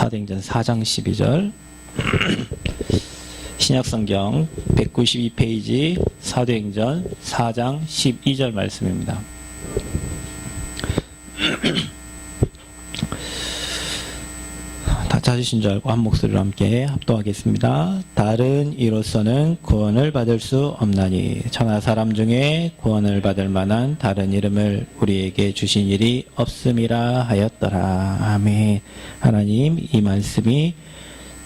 사도행전 4장 12절 신약성경 192페이지 사도행전 4장 12절 말씀입니다. 다 찾으신 줄 알고 한 목소리로 함께 합독하겠습니다. 다른 이로서는 구원을 받을 수 없나니 천하 사람 중에 구원을 받을 만한 다른 이름을 우리에게 주신 일이 없음이라 하였더라. 아멘. 하나님, 이 말씀이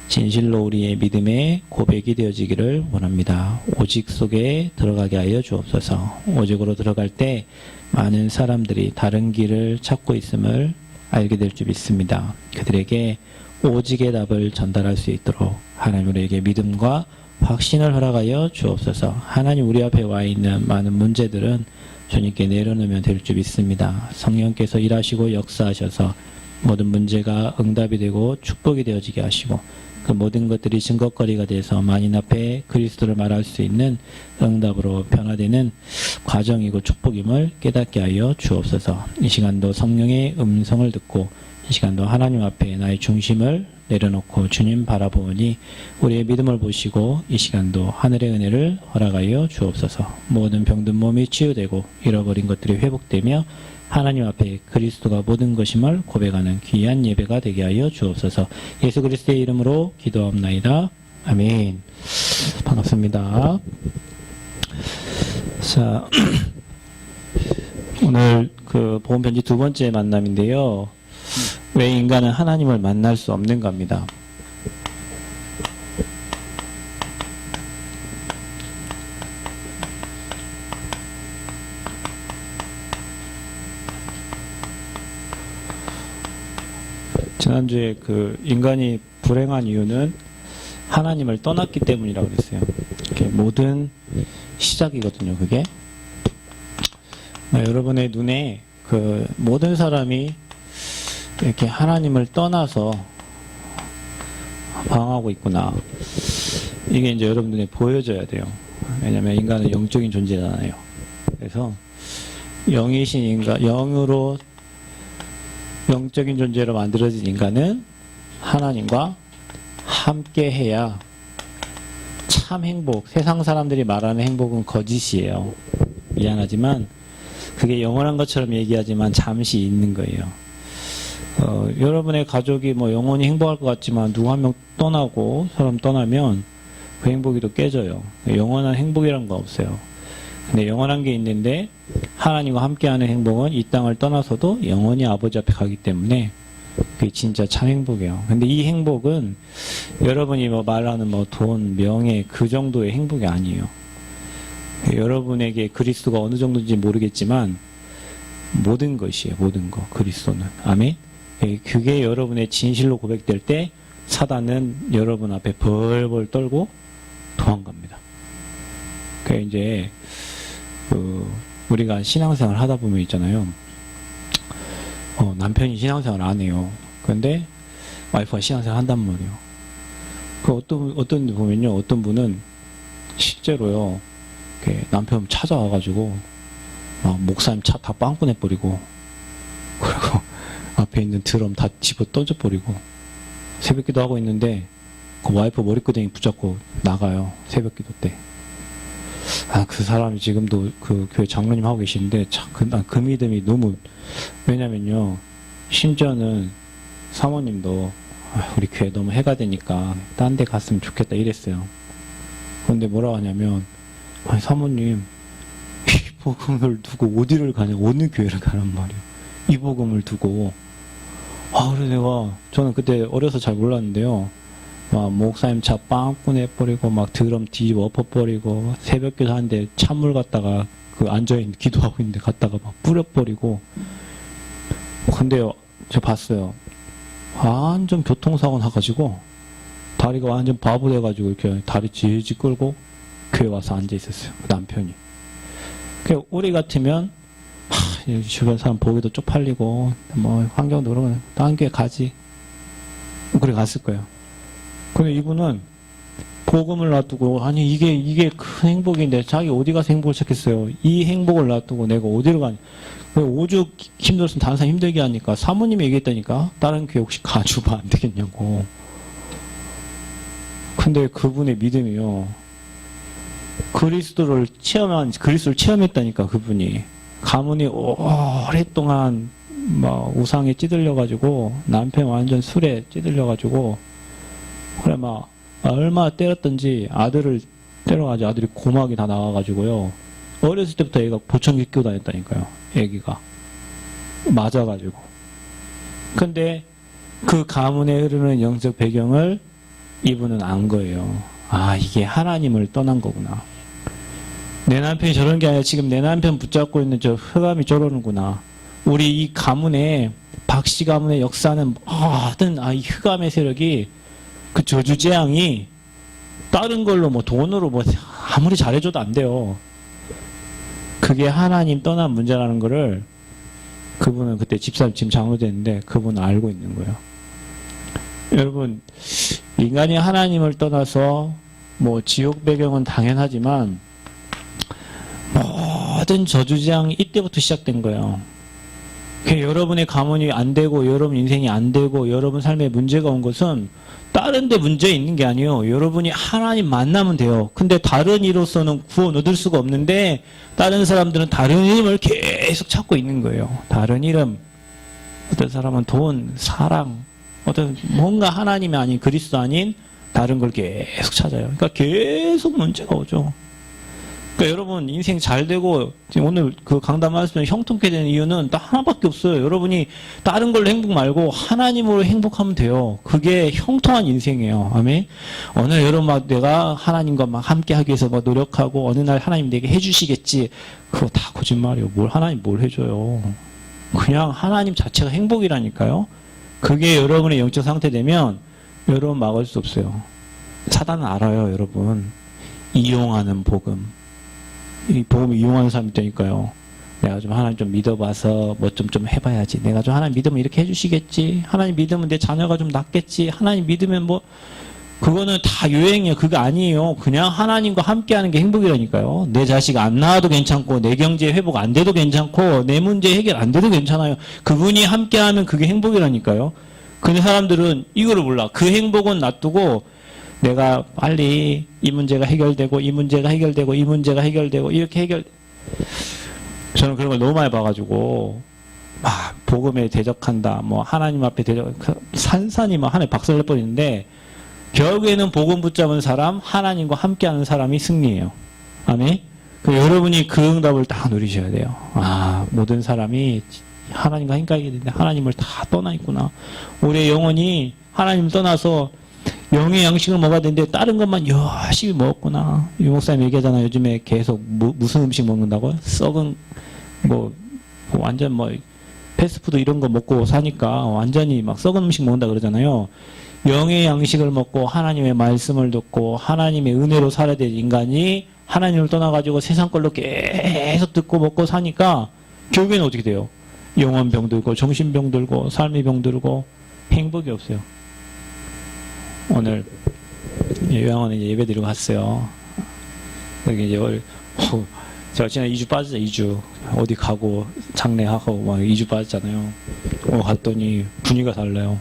진실로 우리의 믿음의 고백이 되어지기를 원합니다. 오직 속에 들어가게 하여 주옵소서. 오직으로 들어갈 때 많은 사람들이 다른 길을 찾고 있음을 알게 될 줄 믿습니다. 그들에게 오직의 답을 전달할 수 있도록 하나님 우리에게 믿음과 확신을 허락하여 주옵소서. 하나님 우리 앞에 와 있는 많은 문제들은 주님께 내려놓으면 될 줄 믿습니다. 성령께서 일하시고 역사하셔서 모든 문제가 응답이 되고 축복이 되어지게 하시고 그 모든 것들이 증거거리가 돼서 만인 앞에 그리스도를 말할 수 있는 응답으로 변화되는 과정이고 축복임을 깨닫게 하여 주옵소서. 이 시간도 성령의 음성을 듣고 이 시간도 하나님 앞에 나의 중심을 내려놓고 주님 바라보니 우리의 믿음을 보시고 이 시간도 하늘의 은혜를 허락하여 주옵소서. 모든 병든 몸이 치유되고 잃어버린 것들이 회복되며 하나님 앞에 그리스도가 모든 것임을 고백하는 귀한 예배가 되게 하여 주옵소서. 예수 그리스도의 이름으로 기도합나이다. 아멘. 반갑습니다. 자, 오늘 그 복음편지 두 번째 만남인데요. 왜 인간은 하나님을 만날 수 없는가입니다. 지난주에 그 인간이 불행한 이유는 하나님을 떠났기 때문이라고 그랬어요. 모든 시작이거든요, 그게. 여러분의 눈에 그 모든 사람이 이렇게 하나님을 떠나서 방황하고 있구나. 이게 이제 여러분 눈에 보여져야 돼요. 왜냐면 인간은 영적인 존재잖아요. 그래서 영이신 인간, 영으로 영적인 존재로 만들어진 인간은 하나님과 함께 해야 참 행복, 세상 사람들이 말하는 행복은 거짓이에요. 미안하지만 그게 영원한 것처럼 얘기하지만 잠시 있는 거예요. 여러분의 가족이 뭐 영원히 행복할 것 같지만 누구 한 명 떠나고 사람 떠나면 그 행복이 또 깨져요. 영원한 행복이란 거 없어요. 근데 영원한 게 있는데 하나님과 함께하는 행복은 이 땅을 떠나서도 영원히 아버지 앞에 가기 때문에 그게 진짜 참 행복이에요. 근데 이 행복은 여러분이 뭐 말하는 뭐 돈, 명예 그 정도의 행복이 아니에요. 여러분에게 그리스도가 어느 정도인지 모르겠지만 모든 것이에요. 모든 거. 그리스도는. 아멘. 그게 여러분의 진실로 고백될 때 사단은 여러분 앞에 벌벌 떨고 도망갑니다. 그러니까 이제 우리가 신앙생활 하다 보면 있잖아요. 남편이 신앙생활 안 해요. 그런데 와이프가 신앙생활 한단 말이에요. 그 어떤 분 보면요. 어떤 분은 실제로요. 남편 찾아와가지고 목사님 차 다 빵꾸 내버리고 그리고 앞에 있는 드럼 다 집어 던져버리고 새벽기도 하고 있는데 그 와이프 머리끄댕이 붙잡고 나가요. 새벽기도 때. 그 사람이 지금도 그 교회 장로님 하고 계시는데 참 그 믿음이 너무, 왜냐면요 심지어는 사모님도 우리 교회 너무 해가 되니까 딴 데 갔으면 좋겠다 이랬어요. 그런데 뭐라고 하냐면 사모님 이 복음을 두고 어디를 가냐, 어느 교회를 가란 말이에요. 이 복음을 두고. 그래서 저는 그때 어려서 잘 몰랐는데요. 막 목사님 차 빵꾸 내버리고 막 드럼 뒤집어 엎어버리고 새벽기도 하는데 찬물 갖다가 그 앉아있는 기도하고 있는데 갖다가 막 뿌려버리고. 근데요 저 봤어요. 완전 교통사고 나가지고 다리가 완전 바보 돼가지고 이렇게 다리 질질 끌고 교회 와서 앉아있었어요. 남편이. 우리 같으면 주변 사람 보기도 쪽팔리고 뭐 환경도 그러고 다른 교회 가지 그래 갔을 거예요. 근데 이분은 복음을 놔두고 이게 큰 행복인데 자기 어디 가서 행복을 찾겠어요. 이 행복을 놔두고 내가 어디로 가냐. 오죽 힘들었으면 다른 사람 힘들게 하니까 사모님이 얘기했다니까 다른 교회 혹시 가주면 안 되겠냐고. 근데 그분의 믿음이요. 그리스도를 체험했다니까 그분이. 가문이 오랫동안 막 우상에 찌들려가지고 남편 완전 술에 찌들려가지고 그래 막 얼마나 때렸던지 아들을 때려가지고 아들이 고막이 다 나와가지고요. 어렸을 때부터 애가 보청기 끼고 다녔다니까요. 애기가 맞아가지고. 근데 그 가문에 흐르는 영적 배경을 이분은 안 거예요. 아, 이게 하나님을 떠난 거구나. 내 남편이 저런 게 아니라 지금 내 남편 붙잡고 있는 저 흑암이 저러는구나. 우리 이 가문에 박씨 가문의 역사는 모든 이 흑암의 세력이 그 저주재앙이 다른 걸로 뭐 돈으로 뭐 아무리 잘해줘도 안 돼요. 그게 하나님 떠난 문제라는 거를 그분은 그때 집사님 지금 장로됐는데 그분은 알고 있는 거예요. 여러분, 인간이 하나님을 떠나서 뭐 지옥 배경은 당연하지만 모든 저주재앙이 이때부터 시작된 거예요. 여러분의 가문이 안 되고 여러분 인생이 안 되고 여러분 삶에 문제가 온 것은 다른 데 문제 있는 게 아니에요. 여러분이 하나님 만나면 돼요. 근데 다른 이로서는 구원 얻을 수가 없는데 다른 사람들은 다른 이름을 계속 찾고 있는 거예요. 다른 이름. 어떤 사람은 돈, 사랑, 어떤 뭔가 하나님이 아닌 그리스도 아닌 다른 걸 계속 찾아요. 그러니까 계속 문제가 오죠. 그러니까 여러분 인생 잘 되고 지금 오늘 그 강단 말씀 형통케 되는 이유는 딱 하나밖에 없어요. 여러분이 다른 걸로 행복 말고 하나님으로 행복하면 돼요. 그게 형통한 인생이에요. 아멘. 오늘 여러분 막 내가 하나님과 막 함께하기 위해서 막 노력하고 어느 날 하나님 내게 해주시겠지. 그거 다 거짓말이에요. 하나님 뭘 해줘요. 그냥 하나님 자체가 행복이라니까요. 그게 여러분의 영적 상태 되면 여러분 막을 수 없어요. 사단은 알아요, 여러분. 이용하는 복음. 이 복음을 이용하는 사람이 되니까요. 내가 좀 하나님 좀 믿어봐서 뭐 좀 해봐야지. 내가 좀 하나님 믿으면 이렇게 해주시겠지. 하나님 믿으면 내 자녀가 좀 낫겠지. 하나님 믿으면 뭐 그거는 다 유행이에요. 그거 아니에요. 그냥 하나님과 함께하는 게 행복이라니까요. 내 자식 안 낳아도 괜찮고 내 경제 회복 안 돼도 괜찮고 내 문제 해결 안 돼도 괜찮아요. 그분이 함께하면 그게 행복이라니까요. 근데 사람들은 이거를 몰라. 그 행복은 놔두고 내가 빨리 이 문제가 해결되고 이 문제가 해결되고 이 문제가 해결되고 이렇게 저는 그런 걸 너무 많이 봐가지고 막 복음에 대적한다 뭐 하나님 앞에 산산이 막 하나에 박살내 버리는데 결국에는 복음 붙잡은 사람 하나님과 함께하는 사람이 승리해요. 아멘. 여러분이 그 응답을 딱 누리셔야 돼요. 모든 사람이 하나님과 행복하게 되는데 하나님을 다 떠나 있구나. 우리의 영혼이 하나님을 떠나서 영의 양식을 먹어야 되는데 다른 것만 열심히 먹었구나. 유 목사님 얘기하잖아요. 요즘에 계속 무슨 음식 먹는다고요? 썩은 완전 패스트푸드 이런 거 먹고 사니까 완전히 막 썩은 음식 먹는다 그러잖아요. 영의 양식을 먹고 하나님의 말씀을 듣고 하나님의 은혜로 살아야 될 인간이 하나님을 떠나가지고 세상 걸로 계속 듣고 먹고 사니까 결국에는 어떻게 돼요? 영혼병 들고 정신병 들고 삶의 병 들고 행복이 없어요. 오늘 요양원에 예배 드리고 갔어요. 여기 이제 제가 지난 2주 빠졌죠. 2주 어디 가고 장례하고 막 2주 빠졌잖아요. 갔더니 분위기가 달라요.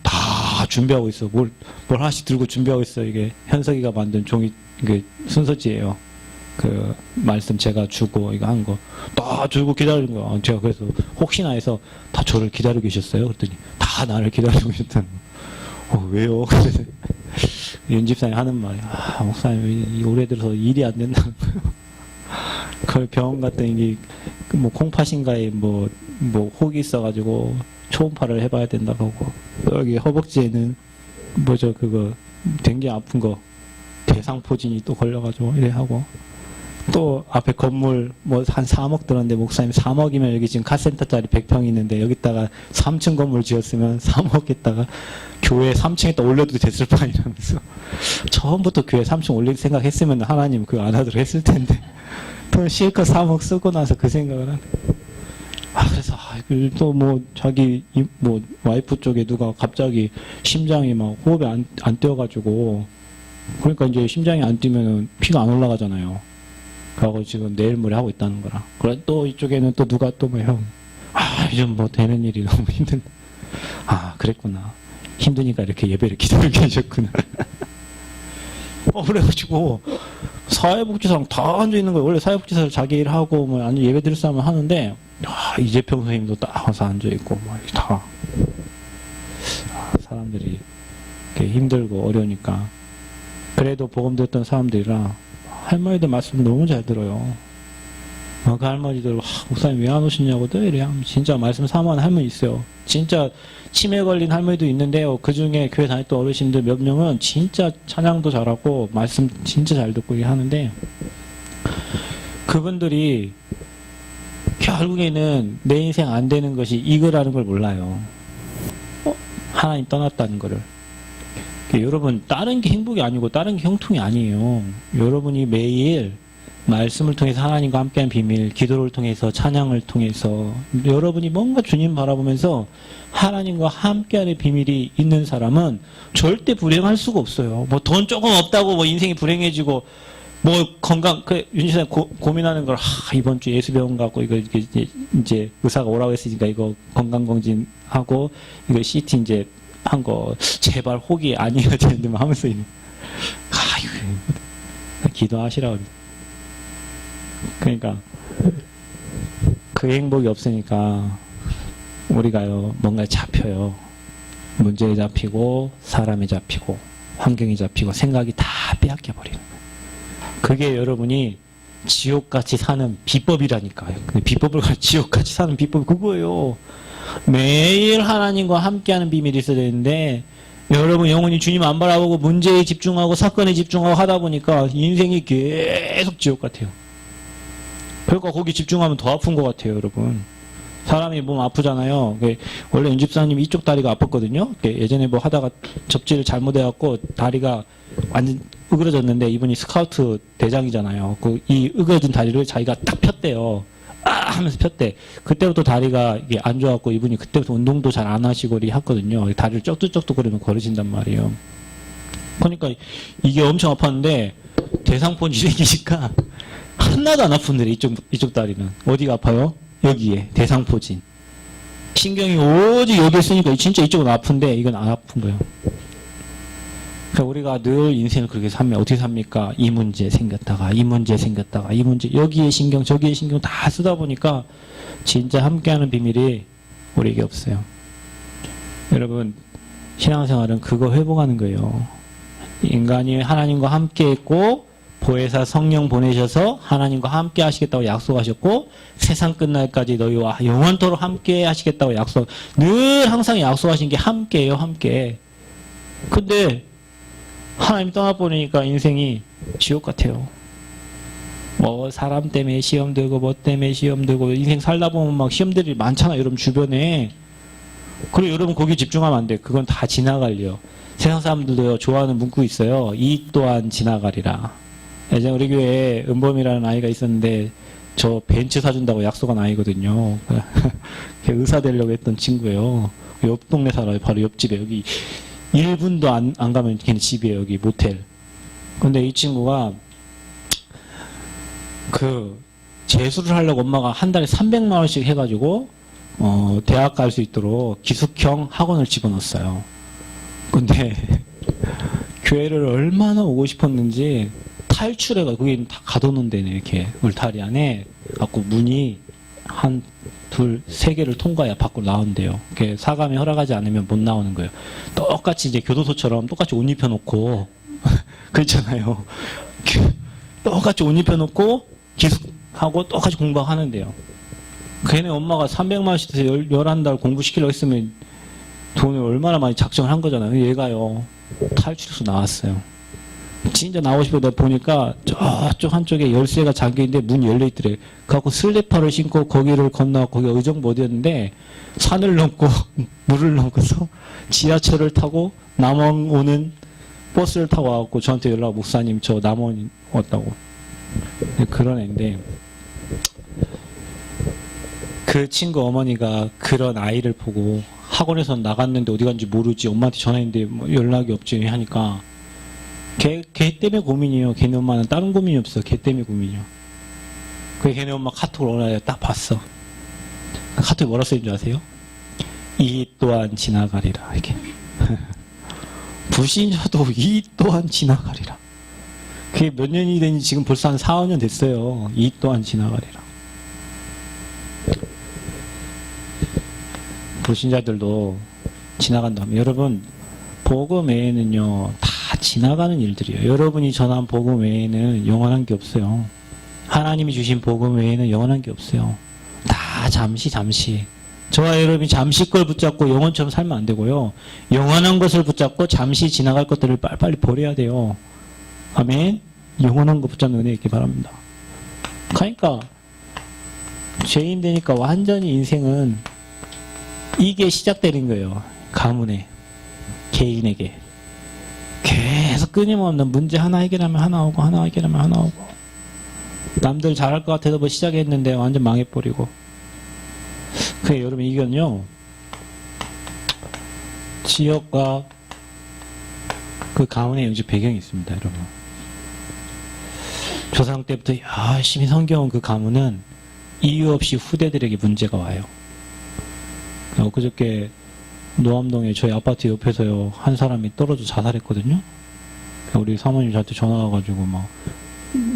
다 준비하고 있어. 뭘 하나씩 들고 준비하고 있어. 이게 현석이가 만든 종이 이게 순서지예요. 그 말씀 제가 주고 이거 한 거 다 들고 기다리는 거야. 제가 그래서 혹시나 해서 다 저를 기다리고 계셨어요. 그랬더니 다 나를 기다리고 계셨다는 거. 왜요? 그래서 윤집사님 하는 말이 목사님 올해 들어서 일이 안 된다는 거예요. 그 병원 갔더니 뭐 콩팥인가에 뭐 혹이 있어가지고 초음파를 해봐야 된다고 하고 여기 허벅지에는 그거 댕기 아픈 거 대상포진이 또 걸려가지고 이래 하고 또 앞에 건물 한 3억 들었는데 목사님 3억이면 여기 지금 카센터짜리 100평이 있는데 여기다가 3층 건물 지었으면 3억 했다가 교회 3층에다 올려도 됐을 판이라면서 처음부터 교회 3층 올릴 생각했으면 하나님 그거 안 하도록 했을 텐데 또 실컷 3억 쓰고 나서 그 생각을 하네. 그래서 또 자기 와이프 쪽에 누가 갑자기 심장이 막 호흡이 안 뛰어가지고 그러니까 이제 심장이 안 뛰면은 피가 안 올라가잖아요. 그하고 지금 내일 모레 하고 있다는 거라. 그래 또 이쪽에는 또 누가 또 뭐 형, 요즘 뭐 되는 일이 너무 힘든. 그랬구나. 힘드니까 이렇게 예배를 기도를 계셨구나. 그래가지고 사회복지사랑 다 앉아 있는 거예요. 원래 사회복지사를 자기 일 하고 뭐 아니 예배 드릴 사람은 하는데 이재평 선생님도 딱 와서 앉아 있고 뭐 다 사람들이 이렇게 힘들고 어려우니까. 그래도 복음 듣던 사람들이라 할머니들 말씀 너무 잘 들어요. 그 할머니들 목사님 왜 안 오시냐고 이래 하면 진짜 말씀 사모하는 할머니 있어요. 진짜 치매 걸린 할머니도 있는데요. 그 중에 교회 다녔던 어르신들 몇 명은 진짜 찬양도 잘하고 말씀 진짜 잘 듣고 하는데 그분들이 결국에는 내 인생 안 되는 것이 이거라는 걸 몰라요. 하나님 떠났다는 거를. 여러분 다른 게 행복이 아니고 다른 게 형통이 아니에요. 여러분이 매일 말씀을 통해서 하나님과 함께한 비밀, 기도를 통해서 찬양을 통해서 여러분이 뭔가 주님 바라보면서 하나님과 함께하는 비밀이 있는 사람은 절대 불행할 수가 없어요. 뭐 돈 조금 없다고 뭐 인생이 불행해지고 뭐 건강 윤지사님 고민하는 걸 이번 주 예수병원 가고 이거 이제 의사가 오라고 했으니까 이거 건강검진 하고 이거 CT 이제 한 거 제발 혹이 아니어야 되는데 하면서 있는. 기도하시라고. 그러니까 그 행복이 없으니까 우리가요 뭔가에 잡혀요. 문제에 잡히고 사람에 잡히고 환경에 잡히고 생각이 다 빼앗겨 버리는 거예요. 그게 여러분이 지옥같이 사는 비법이라니까요. 비법을 지옥같이 사는 비법이 그거예요. 매일 하나님과 함께하는 비밀이 있어야 되는데 여러분 영혼이 주님 안 바라보고 문제에 집중하고 사건에 집중하고 하다 보니까 인생이 계속 지옥 같아요. 그러니까 거기 집중하면 더 아픈 것 같아요, 여러분. 사람이 몸 아프잖아요. 원래 윤집사님 이쪽 다리가 아팠거든요. 예전에 뭐 하다가 접지를 잘못해갖고 다리가 완전 으그러졌는데 이분이 스카우트 대장이잖아요. 이 으그러진 다리를 자기가 딱 폈대요. 하면서 폈대. 그때부터 다리가 이게 안 좋았고 이분이 그때부터 운동도 잘 안 하시고 했거든요. 다리를 쩍뚝쩍뚝거리면 걸으신단 말이에요. 그러니까 이게 엄청 아팠는데 대상포진이 생기니까 하나도 안 아픈데 이쪽 다리는. 어디가 아파요? 여기에 대상포진. 신경이 오직 여기 있으니까 진짜 이쪽은 아픈데 이건 안 아픈 거예요. 그러니까 우리가 늘 인생을 그렇게 살면 어떻게 삽니까? 이 문제 생겼다가 이 문제 생겼다가 이 문제 여기에 신경 저기에 신경 다 쓰다 보니까 진짜 함께하는 비밀이 우리에게 없어요. 여러분 신앙생활은 그거 회복하는 거예요. 인간이 하나님과 함께했고 보혜사 성령 보내셔서 하나님과 함께 하시겠다고 약속하셨고 세상 끝날까지 너희와 영원토록 함께 하시겠다고 약속. 늘 항상 약속하신 게 함께예요. 함께. 근데 하나님 떠나버리니까 인생이 지옥 같아요. 뭐 사람 때문에 시험 들고 뭐 때문에 시험 들고 인생 살다 보면 막 시험들이 많잖아요. 여러분 주변에. 그리고 여러분 거기 집중하면 안 돼. 그건 다 지나갈려. 세상 사람들도 좋아하는 문구 있어요. 이 또한 지나가리라. 예전에 우리 교회에 은범이라는 아이가 있었는데 저 벤츠 사준다고 약속한 아이거든요. 의사 되려고 했던 친구예요. 옆 동네 살아요. 바로 옆집에. 여기 1분도 안 가면 걔네 집이에요. 여기 모텔. 근데 이 친구가 재수를 하려고 엄마가 한 달에 300만 원씩 해가지고 대학 갈 수 있도록 기숙형 학원을 집어넣었어요. 근데 교회를 얼마나 오고 싶었는지 탈출해가 거기 다 가둬놓은 데네. 이렇게 울타리 안에 갖고 문이 한 둘, 세 개를 통과해야 밖으로 나온대요. 사감이 허락하지 않으면 못 나오는 거예요. 똑같이 이제 교도소처럼 똑같이 옷 입혀놓고, 그렇잖아요. 똑같이 옷 입혀놓고, 기숙하고 똑같이 공부하는데요. 걔네 엄마가 300만 원씩 돼서 11달 공부시키려고 했으면 돈을 얼마나 많이 작정을 한 거잖아요. 얘가요, 탈출해서 나왔어요. 진짜 나오고 싶어서 보니까 저쪽 한쪽에 열쇠가 잠겨있는데 문이 열려있더래. 그래갖고 슬리퍼를 신고 거기를 건너 거기 의정부 어디였는데 산을 넘고 물을 넘고서 지하철을 타고 남원 오는 버스를 타고 와갖고 저한테 연락 목사님 저 남원 왔다고. 그런 애인데 그 친구 어머니가 그런 아이를 보고 학원에서 나갔는데 어디 간지 모르지 엄마한테 전화했는데 뭐 연락이 없지 하니까 걔 때문에 고민이에요. 걔네 엄마는 다른 고민이 없어. 걔 때문에 고민이요. 그 걔네 엄마 카톡을 오늘 딱 봤어. 카톡에 뭐라 써있는 줄 아세요? 이 또한 지나가리라. 이렇게. 불신자도 이 또한 지나가리라. 그게 몇 년이 된지 지금 벌써 한 4, 5년 됐어요. 이 또한 지나가리라. 불신자들도 지나간다면 여러분 복음 외에는요 다 지나가는 일들이에요. 여러분이 전한 복음 외에는 영원한 게 없어요. 하나님이 주신 복음 외에는 영원한 게 없어요. 다 잠시 저와 여러분이 잠시 걸 붙잡고 영원처럼 살면 안 되고요. 영원한 것을 붙잡고 잠시 지나갈 것들을 빨리빨리 버려야 돼요. 아멘. 영원한 거 붙잡는 은혜 있기 바랍니다. 그러니까 죄인 되니까 완전히 인생은 이게 시작되는 거예요. 가문에, 개인에게. 계속 끊임없는 문제 하나 해결하면 하나 오고, 하나 해결하면 하나 오고. 남들 잘할 것 같아서 뭐 시작했는데 완전 망해버리고. 그래, 여러분, 이건요, 지역과 그 가문의 영적 배경이 있습니다, 여러분. 조상 때부터 열심히 섬겨온 그 가문은 이유 없이 후대들에게 문제가 와요. 그저께 노암동에 저희 아파트 옆에서요 한 사람이 떨어져 자살했거든요. 우리 사모님 저한테 전화 와가지고 막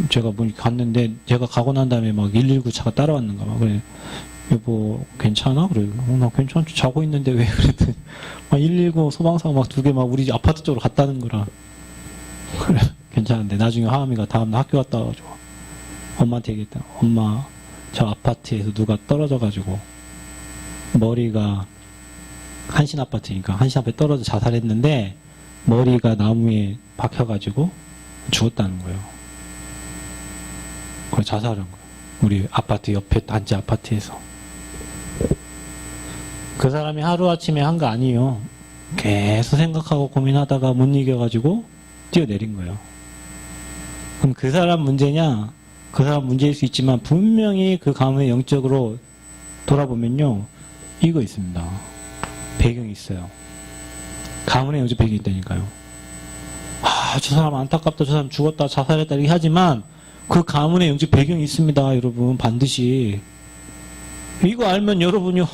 제가 뭐 갔는데 제가 가고 난 다음에 막 119 차가 따라왔는가 막 그래. 여보 괜찮아? 그래. 나 괜찮지. 자고 있는데 왜 그랬더니 막 119 소방사가 막 2개 막 우리 아파트 쪽으로 갔다는 거라. 그래 괜찮은데 나중에 하은이가 다음날 학교 갔다 와가지고 엄마한테 얘기했다. 엄마 저 아파트에서 누가 떨어져가지고 머리가 한신 아파트니까 한신 아파트에 떨어져 자살했는데 머리가 나무에 박혀가지고 죽었다는 거예요. 그걸 자살한 거예요. 우리 아파트 옆에 단지 아파트에서. 그 사람이 하루아침에 한 거 아니에요. 계속 생각하고 고민하다가 못 이겨가지고 뛰어내린 거예요. 그럼 그 사람 문제냐? 그 사람 문제일 수 있지만 분명히 그 가문의 영적으로 돌아보면요. 이거 있습니다. 배경이 있어요. 가문의 영적 배경이 있다니까요. 저 사람 안타깝다. 저 사람 죽었다. 자살했다. 이렇게 하지만 그 가문의 영적 배경이 있습니다. 여러분 반드시. 이거 알면 여러분요.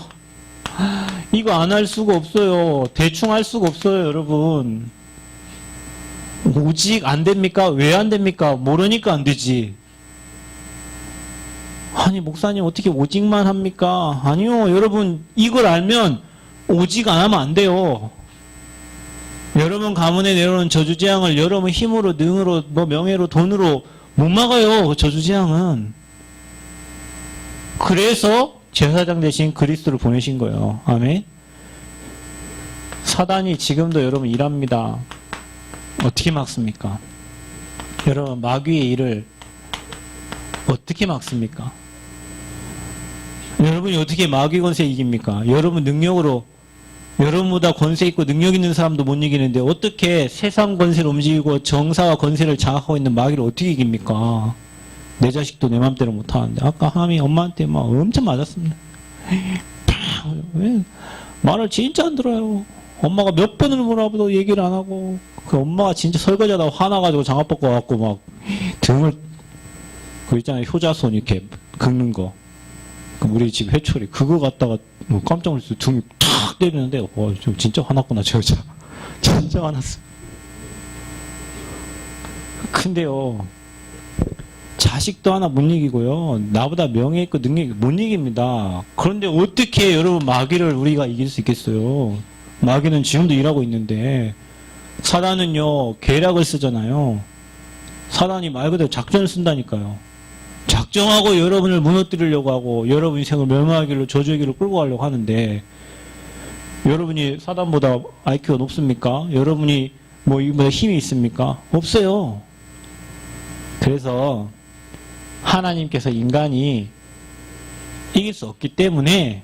이거 안 할 수가 없어요. 대충 할 수가 없어요. 여러분. 오직 안 됩니까? 왜 안 됩니까? 모르니까 안 되지. 아니 목사님 어떻게 오직만 합니까? 아니요 여러분 이걸 알면 오직 안 하면 안 돼요. 여러분 가문에 내려오는 저주재앙을 여러분 힘으로 능으로 뭐 명예로 돈으로 못 막아요. 저주재앙은. 그래서 제사장 대신 그리스도를 보내신 거예요. 아멘. 사단이 지금도 여러분 일합니다. 어떻게 막습니까? 여러분 마귀의 일을 어떻게 막습니까? 여러분이 어떻게 마귀 권세 이깁니까? 여러분 능력으로 여러분보다 권세 있고 능력 있는 사람도 못 이기는데 어떻게 세상 권세를 움직이고 정사와 권세를 장악하고 있는 마귀를 어떻게 이깁니까? 내 자식도 내 맘대로 못하는데 아까 하미 엄마한테 막 엄청 맞았습니다. 왜 말을 진짜 안 들어요. 엄마가 몇 번을 물어봐도 얘기를 안 하고 그 엄마가 진짜 설거지하다가 화나가지고 장갑 벗고 와갖고 막 등을 그 있잖아요 효자손 이렇게 긁는 거 우리 집 회초리 그거 갖다가 깜짝 놀라서 등이 탁 때리는데 좀 진짜 화났구나 저 여자 진짜 화났어. 근데요 자식도 하나 못 이기고요 나보다 명예 있고 능력이 못 이깁니다. 그런데 어떻게 여러분 마귀를 우리가 이길 수 있겠어요? 마귀는 지금도 일하고 있는데 사단은요 계략을 쓰잖아요. 사단이 말 그대로 작전을 쓴다니까요. 작정하고 여러분을 무너뜨리려고 하고 여러분 인생을 멸망하기로 저주의 길로 끌고 가려고 하는데 여러분이 사단보다 IQ가 높습니까? 여러분이 뭐 이보다 힘이 있습니까? 없어요. 그래서 하나님께서 인간이 이길 수 없기 때문에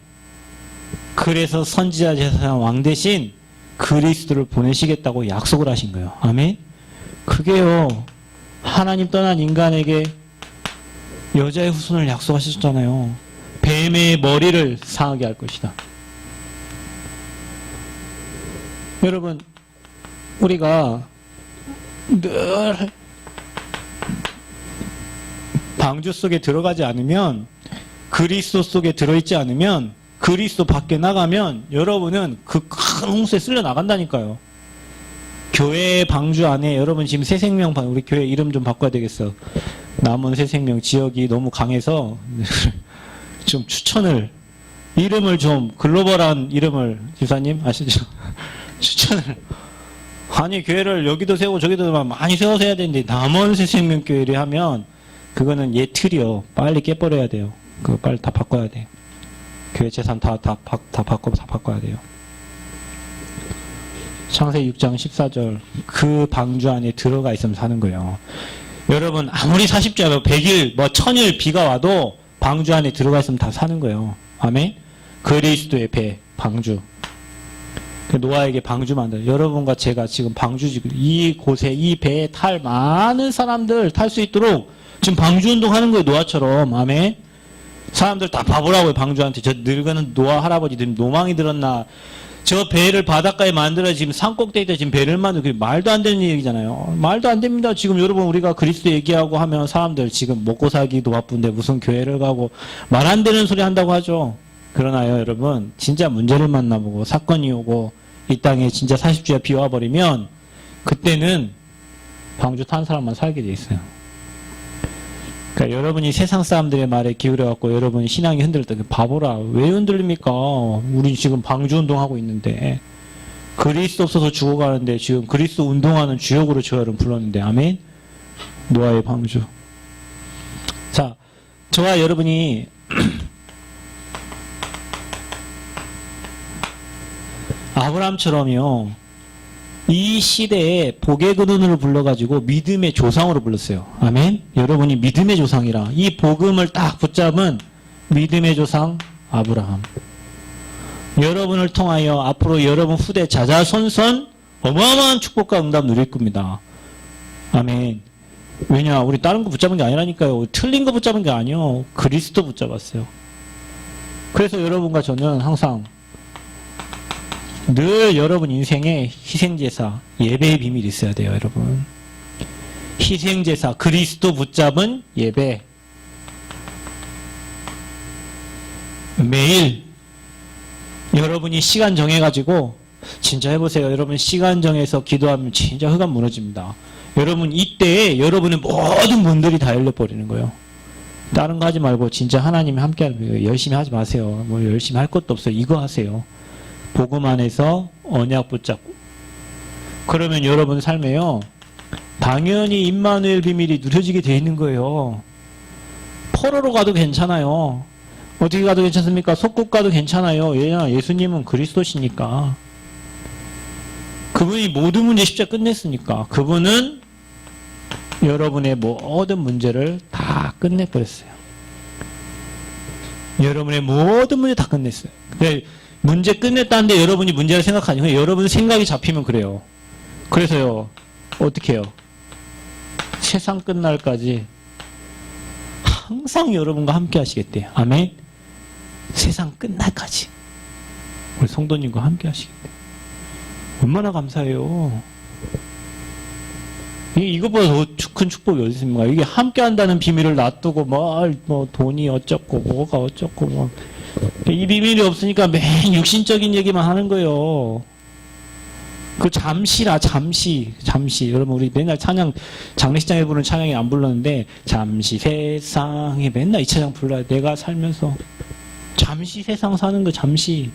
그래서 선지자 제사장 왕 대신 그리스도를 보내시겠다고 약속을 하신 거예요. 아멘. 그게요 하나님 떠난 인간에게 여자의 후손을 약속하셨잖아요. 뱀의 머리를 상하게 할 것이다. 여러분 우리가 늘 방주 속에 들어가지 않으면, 그리스도 속에 들어있지 않으면, 그리스도 밖에 나가면 여러분은 그 큰 홍수에 쓸려 나간다니까요. 교회 방주 안에 여러분 지금 새생명, 우리 교회 이름 좀 바꿔야 되겠어. 남원 새생명 지역이 너무 강해서 좀 추천을, 이름을 좀 글로벌한 이름을, 집사님 아시죠? 추천을. 아니 교회를 여기도 세우고 저기도 많이 세워서 해야 되는데 남원 새생명교회를 하면 그거는 예 틀이요. 빨리 깨버려야 돼요. 그거 빨리 다 바꿔야 돼. 교회 재산 다 바꿔야 돼요. 창세기 6장 14절 그 방주 안에 들어가 있으면 사는 거예요. 여러분 아무리 40절 100일 1000일 비가 와도 방주 안에 들어가 있으면 다 사는 거예요. 아멘. 그리스도의 배 방주. 노아에게 방주 만들어. 여러분과 제가 지금 방주, 이곳에 이 배에 탈 많은 사람들 탈 수 있도록 지금 방주 운동하는 거예요. 노아처럼. 아멘. 사람들 다 바보라고요. 방주한테. 저 늙은 노아 할아버지들 노망이 들었나. 저 배를 바닷가에 만들어 지금 산꼭대기에 지금 배를 만들어. 그게 말도 안 되는 얘기잖아요. 말도 안 됩니다. 지금 여러분 우리가 그리스도 얘기하고 하면 사람들 지금 먹고 살기도 바쁜데 무슨 교회를 가고 말 안 되는 소리 한다고 하죠. 그러나요 여러분 진짜 문제를 만나보고 사건이 오고 이 땅에 진짜 40주야 비 와버리면 그때는 방주 탄 사람만 살게 돼 있어요. 그러니까 여러분이 세상 사람들의 말에 기울여갖고 여러분 신앙이 흔들릴 때 바보라. 왜 흔들립니까? 우리 지금 방주 운동하고 있는데 그리스도 없어서 죽어가는데 지금 그리스도 운동하는 주역으로 저 여러분 불렀는데 아멘? 노아의 방주. 자, 저와 여러분이 아브라함처럼요. 이 시대에 복의 근원으로 불러가지고 믿음의 조상으로 불렀어요. 아멘. 여러분이 믿음의 조상이라 이 복음을 딱 붙잡은 믿음의 조상 아브라함. 여러분을 통하여 앞으로 여러분 후대 자자손손 어마어마한 축복과 응답 누릴 겁니다. 아멘. 왜냐 우리 다른 거 붙잡은 게 아니라니까요. 틀린 거 붙잡은 게 아니요. 그리스도 붙잡았어요. 그래서 여러분과 저는 항상 늘 여러분 인생에 희생제사, 예배의 비밀이 있어야 돼요, 여러분. 희생제사, 그리스도 붙잡은 예배. 매일 여러분이 시간 정해가지고 진짜 해보세요. 여러분 시간 정해서 기도하면 진짜 흑암 무너집니다. 여러분 이때에 여러분의 모든 문들이 다 열려버리는 거예요. 다른 거 하지 말고 진짜 하나님이 함께하는 거예요. 열심히 하지 마세요. 뭐 열심히 할 것도 없어요. 이거 하세요. 복음 안에서 언약 붙잡고. 그러면 여러분 삶에요. 당연히 임마누엘 비밀이 누려지게 돼 있는 거예요. 포로로 가도 괜찮아요. 어떻게 가도 괜찮습니까? 속국 가도 괜찮아요. 왜냐 예수님은 그리스도시니까. 그분이 모든 문제 십자가 끝냈으니까. 그분은 여러분의 모든 문제를 다 끝내버렸어요. 여러분의 모든 문제 다 끝냈어요. 문제 끝냈다는데 여러분이 문제를 생각하니까 여러분 생각이 잡히면 그래요. 그래서요. 어떻게 해요? 세상 끝날까지 항상 여러분과 함께 하시겠대요. 아멘. 세상 끝날까지 우리 성도님과 함께 하시겠대요. 얼마나 감사해요. 이것보다 더 큰 축복이 어디 있습니까? 이게 함께 한다는 비밀을 놔두고 뭐 돈이 어쩌고 뭐가 어쩌고 뭐 이 비밀이 없으니까 맨 육신적인 얘기만 하는 거예요. 그 잠시라 잠시. 여러분 우리 맨날 찬양 장례식장에 부르는 찬양이 안 불렀는데 잠시 세상에 맨날 이 찬양 불러요. 내가 살면서 잠시 세상 사는 거 잠시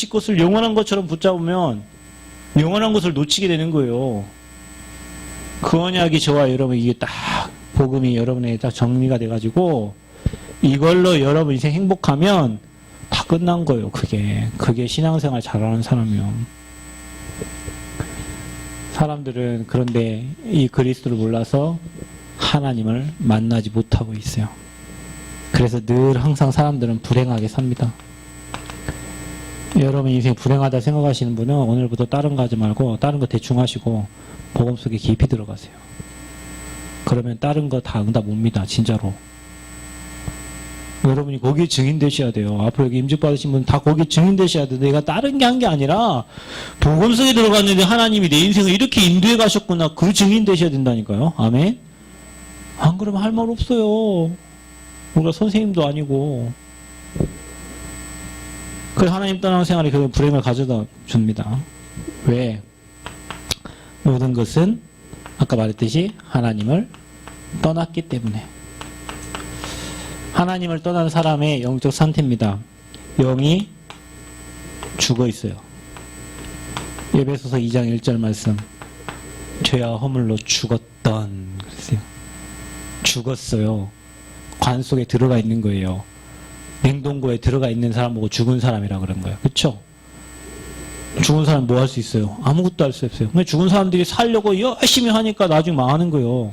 꽃을 영원한 것처럼 붙잡으면 영원한 것을 놓치게 되는 거예요. 그 언약이 저와 여러분 이게 딱 복음이 여러분에게 딱 정리가 돼가지고 이걸로 여러분 인생 행복하면 다 끝난 거예요. 그게 신앙생활 잘하는 사람이요. 사람들은 그런데 이 그리스도를 몰라서 하나님을 만나지 못하고 있어요. 그래서 늘 항상 사람들은 불행하게 삽니다. 여러분 인생 불행하다 생각하시는 분은 오늘부터 다른 거 하지 말고 다른 거 대충 하시고 복음 속에 깊이 들어가세요. 그러면 다른 거 다 응답 옵니다. 진짜로. 여러분이 거기에 증인 되셔야 돼요. 앞으로 여기 임직 받으신 분 다 거기에 증인 되셔야 돼요. 내가 다른 게 한 게 아니라 복음 속에 들어갔는데 하나님이 내 인생을 이렇게 인도해 가셨구나. 그 증인 되셔야 된다니까요. 아멘. 안 그러면 할 말 없어요. 우리가 선생님도 아니고. 그래서 하나님 떠나는 생활이 그 불행을 가져다 줍니다. 왜? 모든 것은 아까 말했듯이 하나님을 떠났기 때문에. 하나님을 떠난 사람의 영적 상태입니다. 영이 죽어 있어요. 에베소서 2장 1절 말씀. 죄와 허물로 죽었던 그랬어요. 죽었어요. 관 속에 들어가 있는 거예요. 냉동고에 들어가 있는 사람 보고 죽은 사람이라 그런 거예요. 그렇죠? 죽은 사람 뭐 할 수 있어요? 아무것도 할 수 없어요. 근데 죽은 사람들이 살려고 열심히 하니까 나중에 망하는 거예요.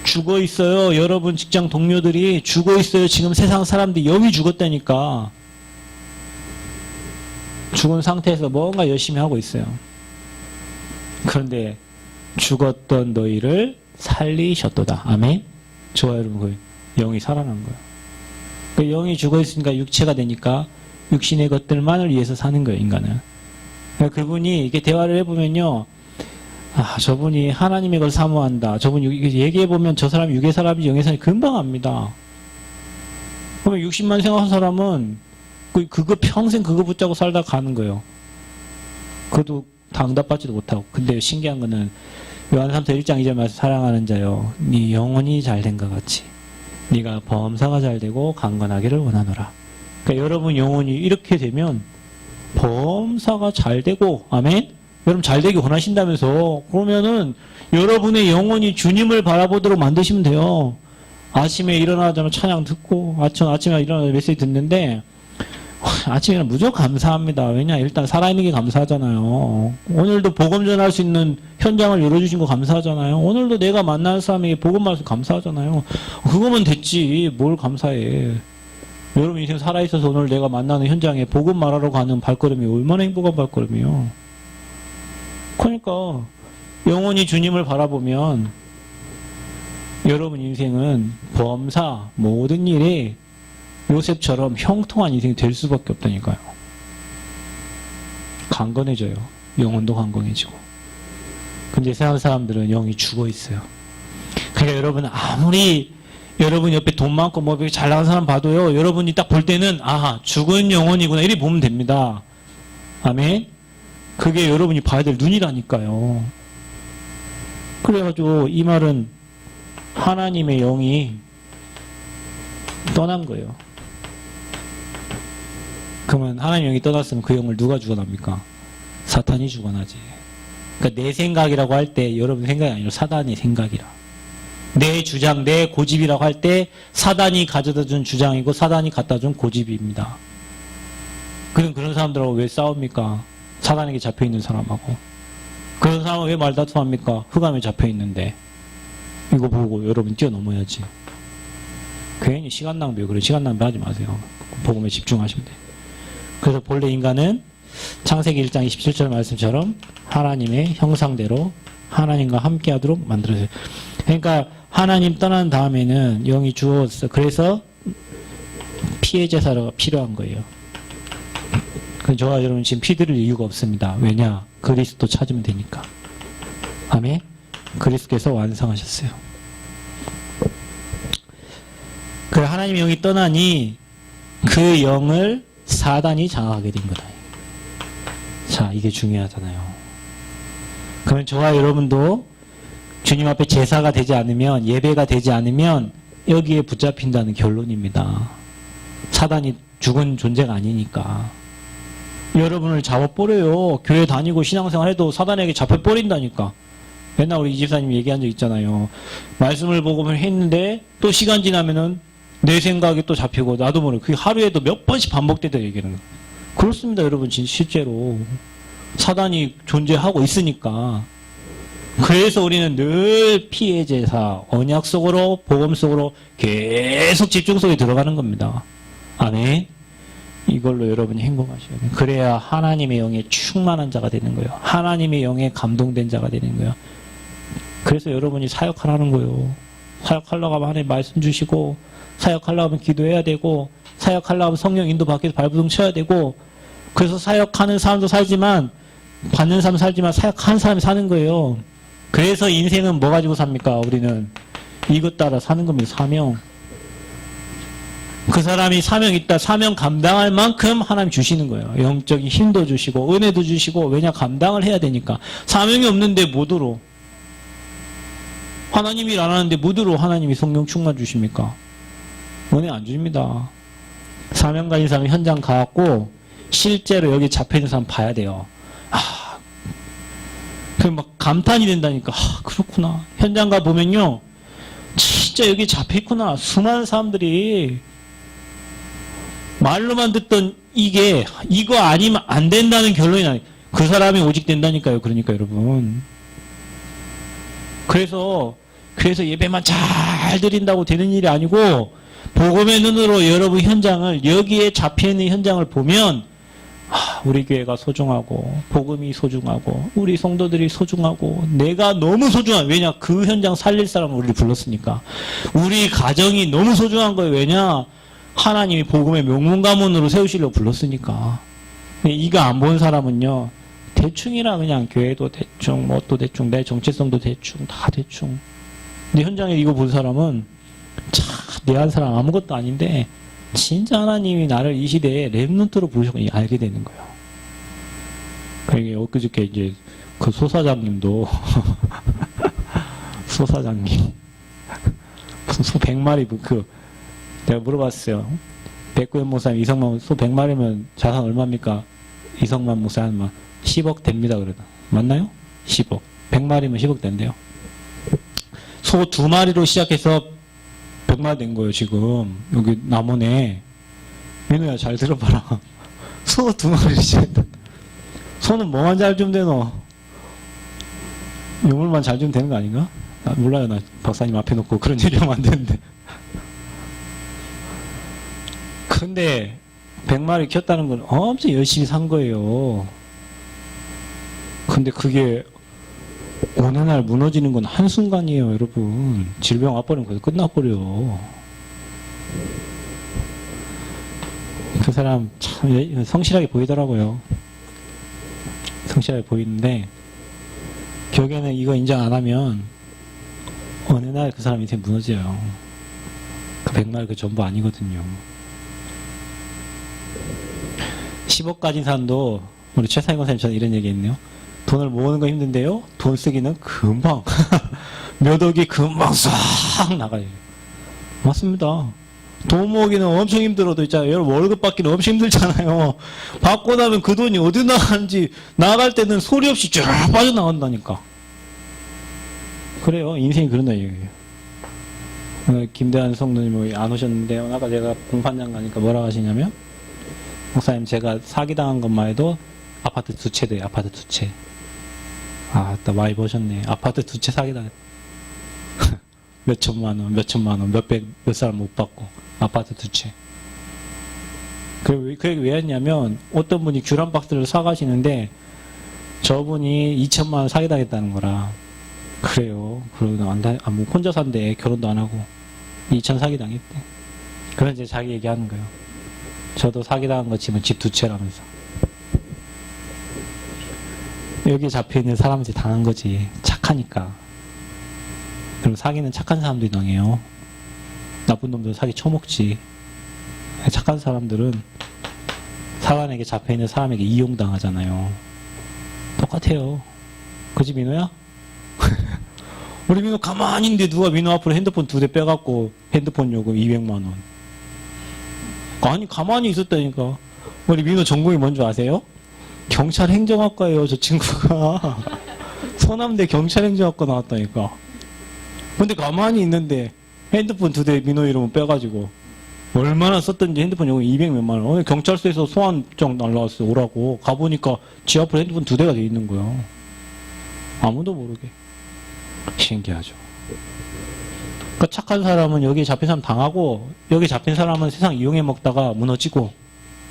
죽어 있어요. 여러분 직장 동료들이 죽어 있어요. 지금 세상 사람들이 영이 죽었다니까. 죽은 상태에서 뭔가 열심히 하고 있어요. 그런데 죽었던 너희를 살리셨도다. 아멘? 좋아요, 여러분. 영이 살아난 거예요. 그 영이 죽어 있으니까 육체가 되니까 육신의 것들만을 위해서 사는 거예요, 인간은. 그러니까 그분이 이렇게 대화를 해보면요. 아, 저분이 하나님의 걸 사모한다. 저분이 얘기해보면 저 사람이 육의 사람인지 영의 사람인지 금방 압니다. 그러면 60만 생각한 사람은 그거 평생 그거 붙잡고 살다 가는 거예요. 그것도 다 응답받지도 못하고. 근데 신기한 거는 요한 3서 1장 2절 말씀 사랑하는 자여 네 영혼이 잘된 것 같이 네가 범사가 잘되고 강건하기를 원하노라. 그러니까 여러분 영혼이 이렇게 되면 범사가 잘되고 아멘? 여러분 잘되기 원하신다면서 그러면은 여러분의 영혼이 주님을 바라보도록 만드시면 돼요. 아침에 일어나자마자 찬양 듣고 아침에 일어나서 메시지 듣는데 아침에 무조건 감사합니다. 왜냐? 일단 살아있는 게 감사하잖아요. 오늘도 복음 전할 수 있는 현장을 열어주신 거 감사하잖아요. 오늘도 내가 만나는 사람에게 복음 말씀 감사하잖아요. 그거면 됐지. 뭘 감사해. 여러분 인생 살아있어서 오늘 내가 만나는 현장에 복음 말하러 가는 발걸음이 얼마나 행복한 발걸음이요. 그러니까 영원히 주님을 바라보면 여러분 인생은 범사 모든 일에 요셉처럼 형통한 인생이 될 수밖에 없다니까요. 강건해져요. 영혼도 강건해지고. 근데 세상 사람들은 영이 죽어 있어요. 그러니까 여러분 아무리 여러분 옆에 돈 많고 뭐 잘 나간 사람 봐도요. 여러분이 딱 볼 때는 아 죽은 영혼이구나 이렇게 보면 됩니다. 아멘. 그게 여러분이 봐야 될 눈이라니까요. 그래가지고 이 말은 하나님의 영이 떠난 거예요. 그러면 하나님의 영이 떠났으면 그 영을 누가 죽어납니까? 사탄이 죽어나지. 그러니까 내 생각이라고 할 때 여러분 생각이 아니라 사단의 생각이라. 내 주장, 내 고집이라고 할 때 사단이 가져다 준 주장이고 사단이 갖다 준 고집입니다. 그런 사람들하고 왜 싸웁니까? 사단에게 잡혀있는 사람하고. 그런 사람은 왜 말다툼합니까? 흑암에 잡혀있는데. 이거 보고 여러분 뛰어넘어야지. 괜히 시간 낭비요. 그래 시간 낭비하지 마세요. 복음에 집중하시면 돼요. 그래서 본래 인간은 창세기 1장 27절 말씀처럼 하나님의 형상대로 하나님과 함께하도록 만들어져요. 그러니까 하나님 떠난 다음에는 영이 죽었어. 그래서 피해 제사가 필요한 거예요. 저와 여러분 지금 피 드릴 이유가 없습니다. 왜냐? 그리스도 찾으면 되니까. 아멘? 그리스도께서 완성하셨어요. 그 하나님의 영이 떠나니 그 영을 사단이 장악하게 된 거다. 자, 이게 중요하잖아요. 그러면 저와 여러분도 주님 앞에 제사가 되지 않으면, 예배가 되지 않으면 여기에 붙잡힌다는 결론입니다. 사단이 죽은 존재가 아니니까. 여러분을 잡아버려요. 교회 다니고 신앙생활 해도 사단에게 잡혀버린다니까. 맨날 우리 이 집사님이 얘기한 적 있잖아요. 말씀을 보고 했는데 또 시간 지나면은 내 생각이 또 잡히고 나도 모르고 그게 하루에도 몇 번씩 반복되다 얘기하는 거예요. 그렇습니다, 여러분. 실제로 사단이 존재하고 있으니까. 그래서 우리는 늘 피해 제사, 언약 속으로 복음 속으로 계속 집중 속에 들어가는 겁니다. 아멘. 이걸로 여러분이 행복하셔야 돼요. 그래야 하나님의 영에 충만한 자가 되는 거예요. 하나님의 영에 감동된 자가 되는 거예요. 그래서 여러분이 사역하라는 거예요. 사역하려고 하면 하나님 말씀 주시고, 사역하려고 하면 기도해야 되고, 사역하려고 하면 성령 인도 밖에서 발부둥 쳐야 되고, 그래서 사역하는 사람도 살지만, 받는 사람 살지만 사역하는 사람이 사는 거예요. 그래서 인생은 뭐 가지고 삽니까? 우리는 이것 따라 사는 겁니다. 사명. 그 사람이 사명 있다. 사명 감당할 만큼 하나님 주시는 거예요. 영적인 힘도 주시고 은혜도 주시고 왜냐 감당을 해야 되니까. 사명이 없는데 뭐더러 하나님이 일 안 하는데 뭐더러 하나님이 성령 충만 주십니까? 은혜 안 주십니다. 사명 가진 사람 현장 가갖고 실제로 여기 잡혀있는 사람 봐야 돼요. 그럼 막 감탄이 된다니까. 그렇구나. 현장 가 보면요. 진짜 여기 잡혀있구나. 수많은 사람들이 말로만 듣던 이거 아니면 안 된다는 결론이 나요. 그 사람이 오직 된다니까요. 그러니까 여러분. 그래서 예배만 잘 드린다고 되는 일이 아니고 복음의 눈으로 여러분 현장을 여기에 잡혀있는 현장을 보면 우리 교회가 소중하고 복음이 소중하고 우리 성도들이 소중하고 내가 너무 소중한 왜냐 그 현장 살릴 사람은 우리를 불렀으니까 우리 가정이 너무 소중한 거예요. 왜냐 하나님이 복음의 명문가문으로 세우시려고 불렀으니까. 이거 안 본 사람은요 대충이라 그냥 교회도 대충 뭣도 대충 내 정체성도 대충 다 대충. 근데 현장에 이거 본 사람은 내 한 사람 아무것도 아닌데 진짜 하나님이 나를 이 시대에 렘넌트로 부르셔서 알게 되는 거예요. 그러니까 엊그저께 이제 그 소사장님도 소사장님 무슨 소 100마리 내가 물어봤어요. 백구현 목사님 이성만 소 100마리면 자산 얼마입니까? 이성만 목사님 10억 됩니다. 그러다 맞나요? 10억 100마리면 10억 된대요. 소 2마리로 시작해서 100마리 된 거예요. 지금 여기 남원에. 민우야 잘 들어봐라. 소 2마리를 시작했다. 소는 뭐만 잘 좀 되노? 유물만 잘 좀 되는 거 아닌가? 몰라요. 나 박사님 앞에 놓고 그런 얘기하면 안 되는데. 근데 100마리 키웠다는 건 엄청 열심히 산 거예요. 근데 그게 어느 날 무너지는 건 한순간이에요. 여러분. 질병 와버리면 거기서 끝나버려. 그 사람 참 성실하게 보이더라고요. 성실하게 보이는데 결국에는 이거 인정 안 하면 어느 날 그 사람 인생 무너져요. 그 100마리 그 전부 아니거든요. 10억 가진 사람도 우리 최상희 권사님 저는 이런 얘기 했네요. 돈을 모으는 거 힘든데요. 돈 쓰기는 금방 몇 억이 금방 싹 나가요. 맞습니다. 돈 모으기는 엄청 힘들어도 있잖아요. 여러분 월급 받기는 엄청 힘들잖아요. 받고 나면 그 돈이 어디 나가는지 나갈 때는 소리 없이 쫙 빠져나간다니까. 그래요. 인생이 그런다 얘기예요. 김대한 성도님이 안 오셨는데요. 아까 제가 공판장 가니까 뭐라고 하시냐면 목사님 제가 사기당한 것만 해도 아파트 2채 돼요. 아파트 2채. 나 많이 보셨네. 아파트 2채 사기당했다. 몇 천만 원, 몇백, 몇 사람 못 받고 아파트 2채. 그 얘기 왜 했냐면 어떤 분이 귤 한 박스를 사가시는데 저분이 2천만 원 사기당했다는 거라. 그래요. 그러고 뭐 혼자 산대. 결혼도 안 하고 2천 사기당했대. 그런 이제 자기 얘기하는 거예요. 저도 사기당한 거 치면 집 2채라면서. 여기 잡혀있는 사람한테 당한 거지. 착하니까. 그럼 사기는 착한 사람들이 당해요. 나쁜 놈들 사기 처먹지. 착한 사람들은 사관에게 잡혀있는 사람에게 이용당하잖아요. 똑같아요. 그지 민호야? 우리 민호 가만히 있는데 누가 민호 앞으로 핸드폰 2대 빼갖고 핸드폰 요금 200만 원. 아니 가만히 있었다니까. 우리 민호 전공이 뭔지 아세요? 경찰 행정학과예요. 저 친구가 서남대 경찰 행정학과 나왔다니까. 근데 가만히 있는데 핸드폰 2대 민호 이름을 빼가지고 얼마나 썼던지 핸드폰 요금 200몇만 원. 경찰서에서 소환장 날라왔어요. 오라고. 가보니까 지 앞으로 핸드폰 2대가 돼 있는 거예요. 아무도 모르게. 신기하죠. 그러니까 착한 사람은 여기 잡힌 사람 당하고 여기 잡힌 사람은 세상 이용해 먹다가 무너지고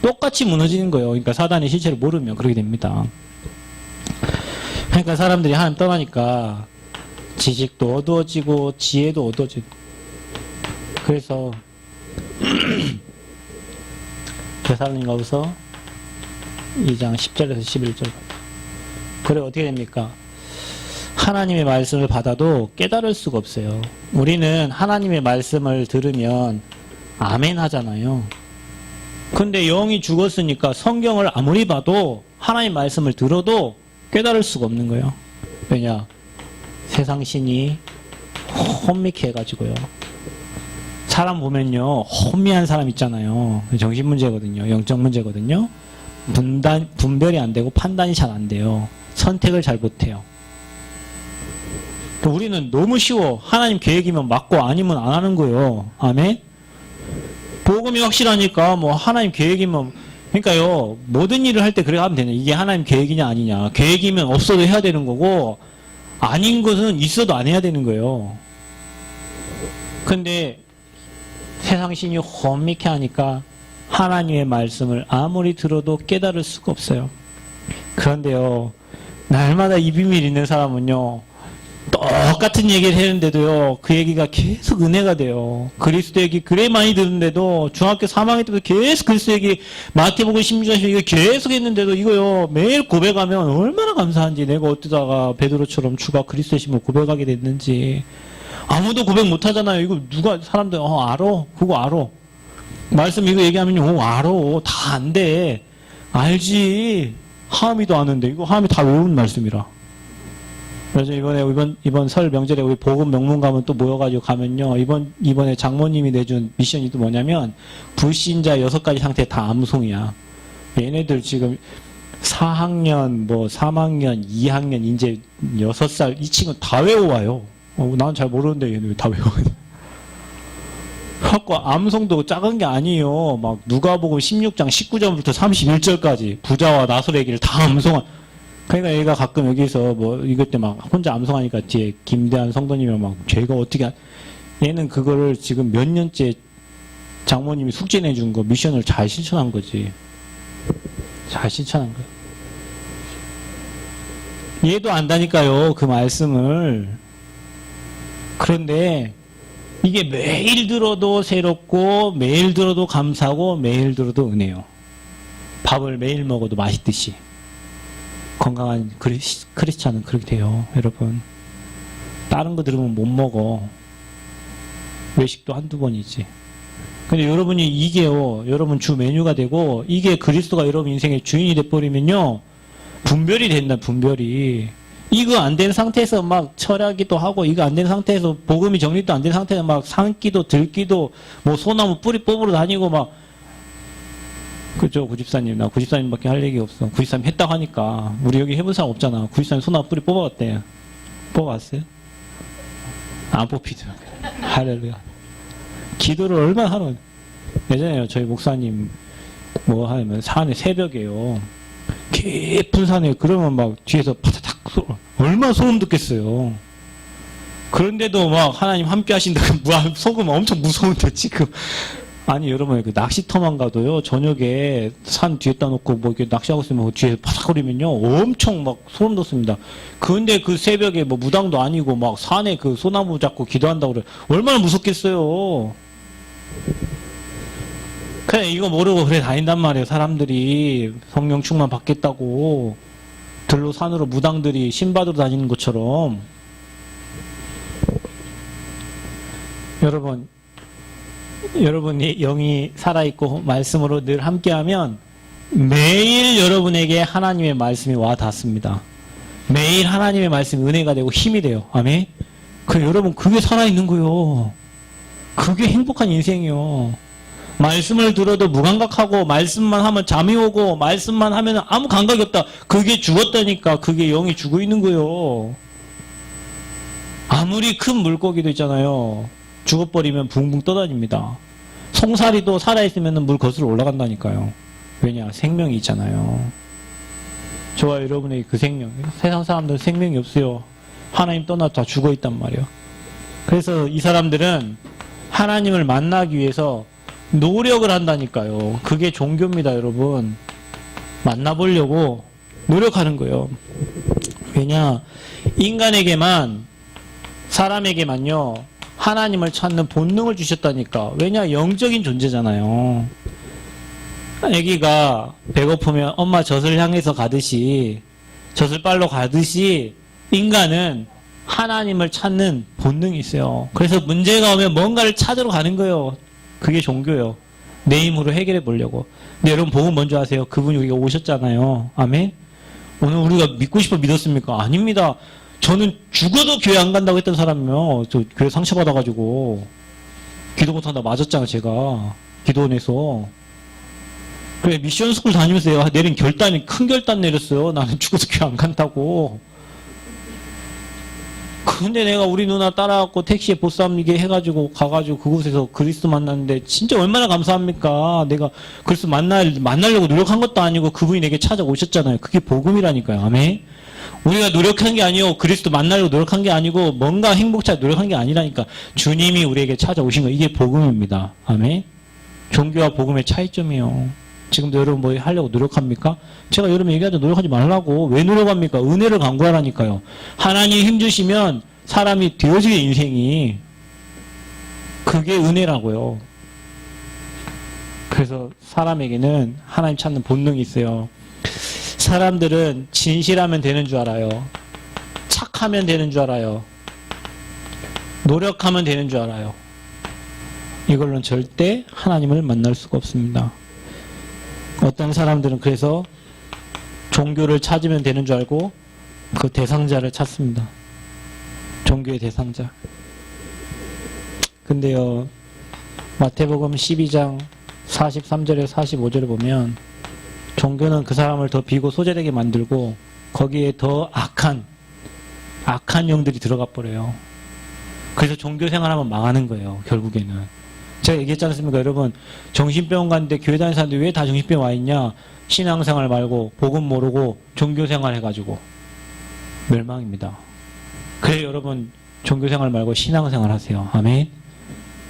똑같이 무너지는 거예요. 그러니까 사단의 실체를 모르면 그렇게 됩니다. 그러니까 사람들이 하나님 떠나니까 지식도 어두워지고 지혜도 어두워지고. 그래서 데살로니가후서 2장 10절에서 11절. 그래 어떻게 됩니까? 하나님의 말씀을 받아도 깨달을 수가 없어요. 우리는 하나님의 말씀을 들으면 아멘 하잖아요. 근데 영이 죽었으니까 성경을 아무리 봐도 하나님 말씀을 들어도 깨달을 수가 없는 거예요. 왜냐? 세상 신이 혼미케 해가지고요. 사람 보면요, 혼미한 사람 있잖아요. 정신 문제거든요. 영적 문제거든요. 분별이 안 되고 판단이 잘 안 돼요. 선택을 잘 못해요. 우리는 너무 쉬워. 하나님 계획이면 맞고 아니면 안 하는 거예요. 아멘? 복음이 확실하니까 뭐 하나님 계획이면, 그러니까요, 모든 일을 할 때 그래 하면 되냐. 이게 하나님 계획이냐 아니냐. 계획이면 없어도 해야 되는 거고 아닌 것은 있어도 안 해야 되는 거예요. 근데 세상 신이 혼미케 하니까 하나님의 말씀을 아무리 들어도 깨달을 수가 없어요. 그런데요, 날마다 이 비밀 있는 사람은요, 똑같은 얘기를 했는데도요, 그 얘기가 계속 은혜가 돼요. 그리스도 얘기 그래 많이 듣는데도 중학교 3학년 때부터 계속 그리스도 얘기, 마태복음 16장 얘기 계속 했는데도 이거요, 매일 고백하면 얼마나 감사한지. 내가 어쩌다가 베드로처럼 주가 그리스도심을 고백하게 됐는지. 아무도 고백 못 하잖아요. 이거 누가, 사람들, 알아. 그거 알아. 말씀 이거 얘기하면, 알아. 다 안 돼. 알지. 하미도 아는데, 이거 하미 다 외우는 말씀이라. 그래서 이번 설 명절에 우리 복음 명문 가면 또 모여가지고 가면요. 이번에 장모님이 내준 미션이 또 뭐냐면, 불신자 6가지 상태 다 암송이야. 얘네들 지금 4학년, 3학년, 2학년, 이제 6살, 이 친구 다 외워와요. 난 잘 모르는데 얘네 다 외워요. 갖고 암송도 작은 게 아니에요. 막 누가복음 16장 19절부터 31절까지 부자와 나솔 얘기를 다 암송한. 그러니까 얘가 가끔 여기서 이것 때 막 혼자 암송하니까 뒤에 김대한 성도님이랑 막 죄가 어떻게 얘는 그거를 지금 몇 년째 장모님이 숙제 내준 거 미션을 잘 실천한 거지. 잘 실천한 거야. 얘도 안다니까요. 그 말씀을. 그런데 이게 매일 들어도 새롭고 매일 들어도 감사하고 매일 들어도 은혜요. 밥을 매일 먹어도 맛있듯이. 건강한 크리스찬은 그렇게 돼요. 여러분. 다른 거 들으면 못 먹어. 외식도 한두 번이지. 근데 여러분이 이게요. 여러분 주 메뉴가 되고 이게 그리스도가 여러분 인생의 주인이 돼버리면요. 분별이 된다. 분별이. 이거 안 된 상태에서 막 철야기도 하고 이거 안 된 상태에서 복음이 정리도 안 된 상태에서 막 산기도 들기도 소나무 뿌리 뽑으러 다니고 막 그죠 구집사님. 나 구집사님밖에 할 얘기 없어. 구집사님 했다고 하니까 우리 여기 해본 사람 없잖아. 구집사님 소나무 뿌리 뽑아왔대. 뽑아왔어요? 안 뽑히죠. 할렐루야. 기도를 얼마나 하는. 예전에 저희 목사님 하면 산에 새벽에요. 깊은 산에 그러면 막 뒤에서 파타닥 얼마나 소름 돋겠어요. 그런데도 막 하나님 함께 하신다. 속으면 엄청 무서운데 지금. 아니 여러분 그 낚시터만 가도요. 저녁에 산 뒤에다 놓고 이렇게 낚시하고 있으면 뒤에 파닥거리면요. 엄청 막 소름 돋습니다. 근데 그 새벽에 무당도 아니고 막 산에 그 소나무 잡고 기도한다고 그래. 얼마나 무섭겠어요. 그냥 이거 모르고 그래 다닌단 말이에요. 사람들이 성령 충만 받겠다고 들로 산으로 무당들이 신받으러 다니는 것처럼. 여러분이 영이 살아있고 말씀으로 늘 함께하면 매일 여러분에게 하나님의 말씀이 와 닿습니다. 매일 하나님의 말씀이 은혜가 되고 힘이 돼요. 아멘. 여러분 그게 살아있는 거요. 그게 행복한 인생이요. 말씀을 들어도 무감각하고 말씀만 하면 잠이 오고 말씀만 하면 아무 감각이 없다. 그게 죽었다니까. 그게 영이 죽어 있는 거요. 아무리 큰 물고기도 있잖아요. 죽어버리면 붕붕 떠다닙니다. 송사리도 살아있으면 물 거슬러 올라간다니까요. 왜냐? 생명이 있잖아요. 저와 여러분의 그 생명. 세상 사람들은 생명이 없어요. 하나님 떠나 다 죽어있단 말이에요. 그래서 이 사람들은 하나님을 만나기 위해서 노력을 한다니까요. 그게 종교입니다, 여러분. 만나보려고 노력하는 거예요. 왜냐? 인간에게만, 사람에게만요, 하나님을 찾는 본능을 주셨다니까. 왜냐? 영적인 존재잖아요. 아기가 배고프면 엄마 젖을 향해서 가듯이, 젖을 빨러 가듯이 인간은 하나님을 찾는 본능이 있어요. 그래서 문제가 오면 뭔가를 찾으러 가는 거예요. 그게 종교예요. 내 힘으로 해결해 보려고. 근데 여러분 복음 뭔지 아세요? 그분이 우리가 오셨잖아요. 아멘? 오늘 우리가 믿고 싶어 믿었습니까? 아닙니다. 저는 죽어도 교회 안 간다고 했던 사람이요. 저 교회 상처받아가지고 기도 못한다 맞았잖아 제가. 기도원에서. 그래 미션 스쿨 다니면서 내린 결단이 큰 결단 내렸어요. 나는 죽어도 교회 안 간다고. 근데 내가 우리 누나 따라갖고 택시에 보쌈이게 해가지고 가가지고 그곳에서 그리스도 만났는데 진짜 얼마나 감사합니까? 내가 그리스도 만나려고 노력한 것도 아니고 그분이 내게 찾아오셨잖아요. 그게 복음이라니까요. 아멘. 우리가 노력한 게 아니고 그리스도 만나려고 노력한 게 아니고 뭔가 행복차 노력한 게 아니라니까. 주님이 우리에게 찾아오신 거 이게 복음입니다. 아멘. 종교와 복음의 차이점이요. 지금도 여러분 뭐 하려고 노력합니까? 제가 여러분 얘기하자 노력하지 말라고. 왜 노력합니까? 은혜를 간구하라니까요. 하나님 힘주시면 사람이 되어지게 인생이 그게 은혜라고요. 그래서 사람에게는 하나님 찾는 본능이 있어요. 사람들은 진실하면 되는 줄 알아요. 착하면 되는 줄 알아요. 노력하면 되는 줄 알아요. 이걸로는 절대 하나님을 만날 수가 없습니다. 어떤 사람들은 그래서 종교를 찾으면 되는 줄 알고 그 대상자를 찾습니다. 종교의 대상자. 근데요, 마태복음 12장 43절에 45절을 보면 종교는 그 사람을 더 비고 소재되게 만들고 거기에 더 악한 영들이 들어가 버려요. 그래서 종교 생활하면 망하는 거예요. 결국에는. 제가 얘기했지 않습니까? 여러분 정신병원 갔는데 교회 다니는 사람들이 왜 다 정신병 와 있냐? 신앙생활 말고 복음 모르고 종교생활 해가지고 멸망입니다. 그래 여러분 종교생활 말고 신앙생활 하세요. 아멘.